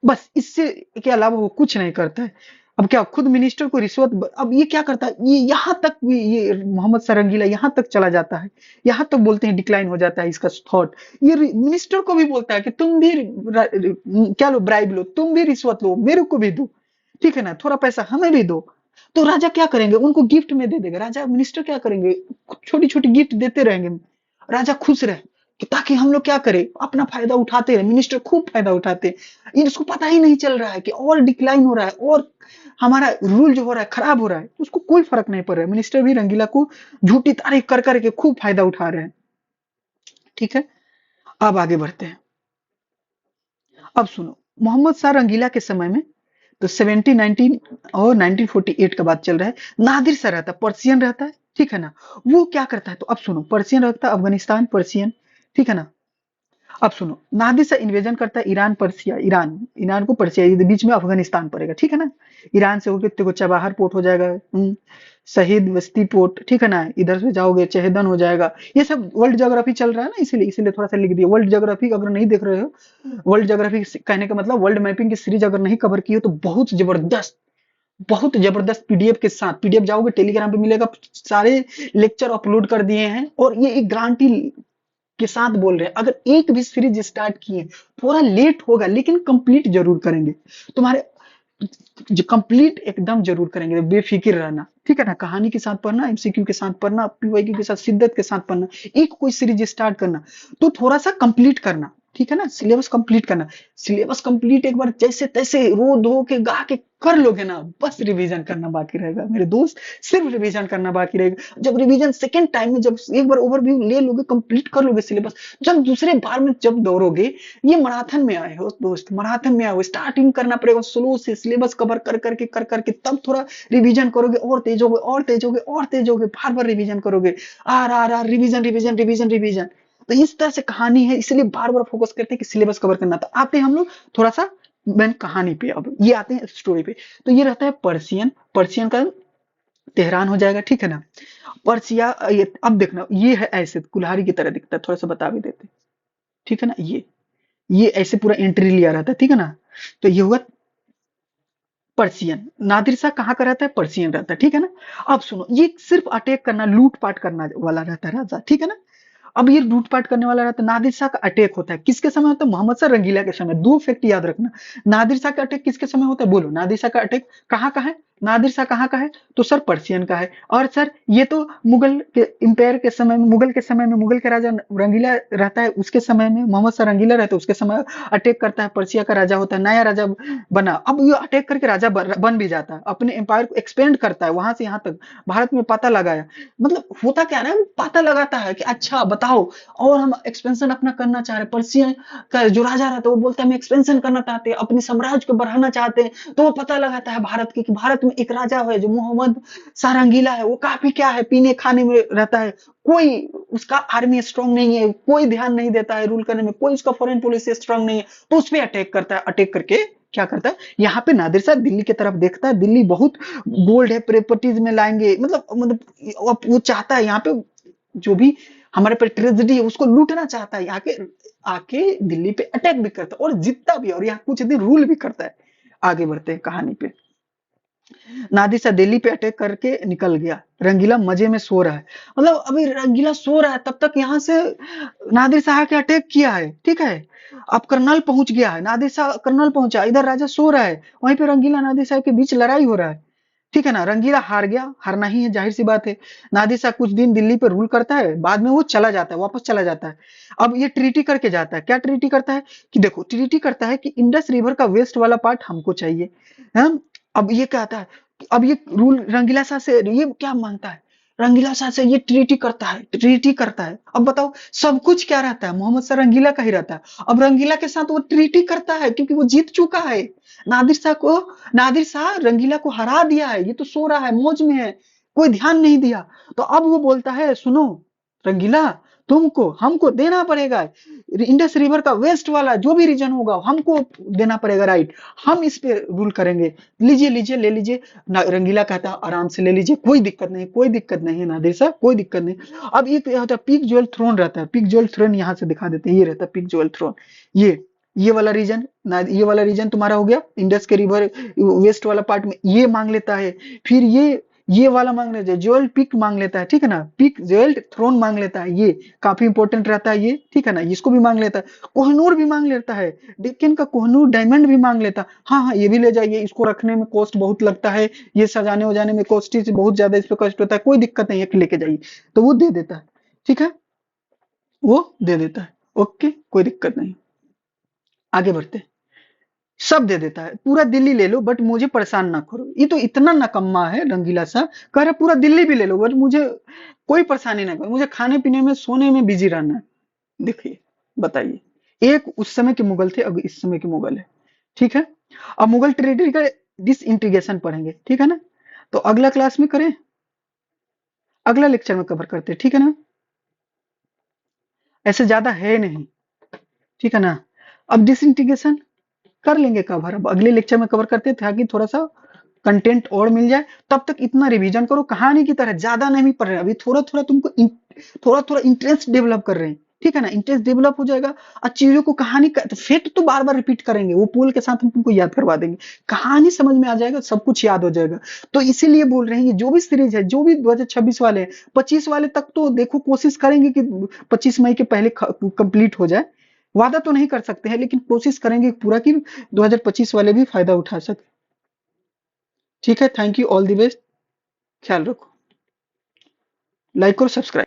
बस इससे के अलावा वो कुछ नहीं करता है। अब क्या खुद मिनिस्टर को रिश्वत अब ये क्या करता है, ये यहाँ तक भी, ये मोहम्मद सरंगीला यहाँ तक चला जाता है, यहाँ तक बोलते हैं डिक्लाइन हो जाता है इसका थॉट, ये मिनिस्टर को भी बोलता है कि तुम भी क्या लो, ब्राइब लो, तुम भी रिश्वत लो, मेरे को भी दो, ठीक है ना, थोड़ा पैसा हमें भी दो। तो राजा क्या करेंगे, उनको गिफ्ट में दे देगा राजा, मिनिस्टर क्या करेंगे, छोटी छोटी गिफ्ट देते रहेंगे, राजा खुश रहे, कि ताकि हम लोग क्या करें, अपना फायदा उठाते रहे, मिनिस्टर खूब फायदा उठाते हैं, इसको पता ही नहीं चल रहा है कि और डिक्लाइन हो रहा है और हमारा रूल जो हो रहा है खराब हो रहा है, उसको कोई फर्क नहीं पड़ रहा है, मिनिस्टर भी रंगीला को झूठी तारीफ कर करके खूब फायदा उठा रहे हैं। ठीक है, अब आगे बढ़ते हैं। अब सुनो, मोहम्मद शाह रंगीला के समय में तो 1719 और 1948 का बात चल रहा है, नादिर शाह रहता है, पर्शियन रहता है, ठीक है ना। वो क्या करता है, तो अब सुनो, पर्शियन रहता है, अफगानिस्तान पर्शियन, ठीक है ना। अब सुनो, नादिर शाह इन्वेजन करता है ईरान पर्सिया, ईरान, ईरान को पर्सिया, ये बीच में अफगानिस्तान पड़ेगा, ठीक है ना। ईरान से होके देखो चबाहर पोर्ट हो जाएगा, शहीद वस्ती पोर्ट, ठीक है ना, इधर से जाओगे चहेदन हो जाएगा। ये सब वर्ल्ड ज्योग्राफी चल रहा है ना, इसीलिए इसीलिए थोड़ा सा लिख दिया। वर्ल्ड ज्योग्राफी अगर नहीं देख रहे हो, वर्ल्ड ज्योग्राफी कहने का मतलब वर्ल्ड मैपिंग की सीरीज अगर नहीं कवर की हो तो बहुत जबरदस्त पीडीएफ के साथ, पीडीएफ जाओगे टेलीग्राम पे मिलेगा, सारे लेक्चर अपलोड कर दिए हैं, और ये एक गारंटी के साथ बोल रहे हैं, अगर एक भी सीरीज स्टार्ट किए, थोड़ा लेट होगा लेकिन कंप्लीट जरूर करेंगे, तुम्हारे जो कंप्लीट एकदम जरूर करेंगे, बेफिक्र रहना, ठीक है ना। कहानी के साथ पढ़ना, एमसीक्यू के साथ पढ़ना, पीवाईक्यू के साथ शिद्दत के साथ पढ़ना, एक कोई सीरीज स्टार्ट करना तो थोड़ा सा कंप्लीट करना, ठीक है ना, सिलेबस कंप्लीट करना। सिलेबस कंप्लीट एक बार जैसे तैसे रो धो के गा के कर लोगे ना, बस रिवीजन करना बाकी रहेगा मेरे दोस्त, सिर्फ रिवीजन करना बाकी रहेगा। जब रिवीजन सेकेंड टाइम में, जब एक बार ओवरव्यू ले लोगे, कंप्लीट कर लोगे सिलेबस, जब दूसरे बार में जब दौड़ोगे, ये मैराथन में आए हो दोस्त, मैराथन में आए हो, स्टार्टिंग करना पड़ेगा स्लो से, सिलेबस कवर कर करके तब थोड़ा रिवीजन करोगे, और तेज होगे और तेज होगे और तेज होगे, बार बार रिवीजन करोगे, आर रिवीजन रिवीजन रिवीजन रिवीजन। तो इस तरह से कहानी है, इसलिए बार बार फोकस करते हैं कि सिलेबस कवर करना। तो आते हैं हम लोग थोड़ा सा मेन कहानी पे, अब ये आते हैं स्टोरी पे। तो ये रहता है पर्शियन, पर्शियन का तेहरान हो जाएगा, ठीक है ना। पर्सिया, ये अब देखना, ये है ऐसे कुल्हाड़ी की तरह दिखता है, थोड़ा सा बता भी देते हैं, ठीक है ना। ये ऐसे पूरा एंट्री लिया रहता है, ठीक है ना। तो ये हुआ पर्शियन। नादिर शाह कहाँ का रहता है, पर्शियन रहता है, ठीक है ना। अब सुनो, ये सिर्फ अटैक करना, लूटपाट करना वाला रहता है राजा, ठीक है ना। अब ये लूटपाट करने वाला रहता है। नादिर शाह का अटैक होता है किसके समय होता है, मोहम्मद शाह रंगीला के समय। दो फैक्ट याद रखना, नादिर शाह का अटैक किसके समय होता है, बोलो नादिर शाह का अटैक कहाँ का है, नादिर शाह कहाँ का है, तो सर पर्शियन का है। और सर ये तो मुगल के इंपायर के समय में, मुगल के समय में, मुगल के राजा रंगीला रहता है, उसके समय में मोहम्मद शाह रंगीला रहता है, उसके समय अटैक करता है, पर्सिया का राजा होता है, नया राजा बना। अब ये अटैक करके राजा बन भी जाता है, अपने एम्पायर को एक्सपेंड करता है, वहां से यहाँ तक भारत में पता लगाया। मतलब होता क्या है, पता लगाता है कि अच्छा बताओ, और हम एक्सपेंशन अपना करना चाह रहे हैं। पर्शिया का जो राजा रहता है वो बोलता है हम एक्सपेंशन करना चाहते हैं, अपने साम्राज्य को बढ़ाना चाहते हैं, तो वो पता लगाता है भारत की, कि भारत में एक राजा है जो मोहम्मद शाह रंगीला है, वो काफी क्या है, पीने खाने में रहता है, कोई उसका आर्मी स्ट्रांग नहीं है, कोई ध्यान नहीं देता है रूल करने में, कोई उसका फॉरेन पॉलिसी स्ट्रांग नहीं है, तो उस पर अटैक करता है। अटैक करके क्या करता है, यहाँ पे नादिर शाह दिल्ली की तरफ देखता है, दिल्ली बहुत गोल्ड है, प्रॉपर्टीज में लाएंगे, मतलब वो चाहता है यहाँ पे जो भी हमारे पे ट्रेजेडी है उसको लूटना चाहता है, आके आके दिल्ली पे अटैक भी करता है और जीतता भी है, और यहाँ कुछ दिन रूल भी करता है। आगे बढ़ते हैं कहानी पे। नादिर शाह दिल्ली पे अटैक करके निकल गया, रंगीला मजे में सो रहा है। मतलब अभी रंगीला सो रहा है तब तक यहाँ से नादिर शाह के अटैक किया है, ठीक है। अब कर्नल पहुंच गया है, नादिर शाह कर्नल पहुंचा, इधर राजा सो रहा है, वहीं पे रंगीला नादिर शाह के बीच लड़ाई हो रहा है, ठीक है ना। रंगीला हार गया, हारना ही है, जाहिर सी बात है। नादिर शाह कुछ दिन दिल्ली पे रूल करता है, बाद में वो चला जाता है, वापस चला जाता है। अब ये ट्रीटी करके जाता है, क्या ट्रीटी करता है, कि देखो ट्रीटी करता है कि इंडस रिवर का वेस्ट वाला पार्ट हमको चाहिए, है। अब ये कहता है, अब ये रूल रंगीला शाह से ये क्या मांगता है, रंगीला शाह से ये ट्रीटी करता है, ट्रीटी करता है। अब बताओ सब कुछ क्या रहता है, मोहम्मद शाह रंगीला का ही रहता है। अब रंगीला के साथ वो ट्रीटी करता है क्योंकि वो जीत चुका है। नादिर शाह को, नादिर शाह रंगीला को हरा दिया है, ये तो सो रहा है, मौज में है, कोई ध्यान नहीं दिया। तो अब वो बोलता है सुनो रंगीला, तुमको हमको देना पड़ेगा, इंडस रिवर का वेस्ट वाला जो भी रीजन होगा हमको देना पड़ेगा, राइट, हम इस पे रूल करेंगे, लीजिए लीजिए ले लीजिए। रंगीला कहता है आराम से ले लीजिए, कोई दिक्कत नहीं, कोई दिक्कत नहीं है नादिर साहब, कोई दिक्कत नहीं। अब एक होता है पिक ज्वेल थ्रोन रहता है, पिक ज्वेल थ्रोन यहाँ से दिखा देते हैं, ये रहता है पिक ज्वेल थ्रोन। ये वाला रीजन, ये वाला रीजन तुम्हारा हो गया इंडस के रिवर वेस्ट वाला पार्ट में, ये मांग लेता है। फिर ये वाला मांग लेता है, ज्वेल पिक मांग लेता है, ठीक है ना, पिक ज्वेल थ्रोन मांग लेता है, ये काफी इंपॉर्टेंट रहता है ये, ठीक है ना, इसको भी मांग लेता है। कोहनूर भी मांग लेता है, डेक्कन का कोहनूर डायमंड भी मांग लेता है। हाँ हाँ, ये भी ले जाइए, इसको रखने में कॉस्ट बहुत लगता है, ये सजाने वजाने में कॉस्ट बहुत ज्यादा इस पे कॉस्ट होता है, कोई दिक्कत नहीं है, लेके जाइए, तो वो दे देता है, ठीक है। वो दे देता है। ओके, कोई दिक्कत नहीं। आगे बढ़ते हैं। सब दे देता है, पूरा दिल्ली ले लो बट मुझे परेशान ना करो। ये तो इतना नकम्मा है रंगीला सा, कह रहा पूरा दिल्ली भी ले लो बट मुझे कोई परेशानी ना करो, मुझे खाने पीने में सोने में बिजी रहना है। देखिए, बताइए, एक उस समय के मुगल थे, अब इस समय के मुगल है। ठीक है, अब मुगल टेरिटरी का डिसइंटीग्रेशन पढ़ेंगे, ठीक है ना। तो अगला क्लास में करें, अगला लेक्चर में कवर करते हैं, ठीक है ना। ऐसे ज्यादा है नहीं, ठीक है ना। अब डिसइंटीग्रेशन कर लेंगे कवर, अब अगले लेक्चर में कवर करते हैं ताकि थोड़ा सा कंटेंट और मिल जाए। तब तक इतना रिवीजन करो, कहानी की तरह ज्यादा नहीं पढ़ रहे, अभी थोड़ा थोड़ा तुमको थोड़ा थोड़ा इंटरेस्ट डेवलप कर रहे हैं, ठीक है ना। इंटरेस्ट डेवलप हो जाएगा और चीजों को कहानी का फैक्ट तो बार बार रिपीट करेंगे, वो पोल के साथ हम तुमको याद करवा देंगे, कहानी समझ में आ जाएगा, सब कुछ याद हो जाएगा। तो इसीलिए बोल रहे हैं, ये जो भी सीरीज है, जो भी 2026 वाले हैं, 25 वाले तक तो देखो कोशिश करेंगे कि 25 मई के पहले कंप्लीट हो जाए। वादा तो नहीं कर सकते हैं लेकिन कोशिश करेंगे पूरा कि 2025 वाले भी फायदा उठा सके। ठीक है, thank you, all the best, ख्याल रखो, लाइक और सब्सक्राइब।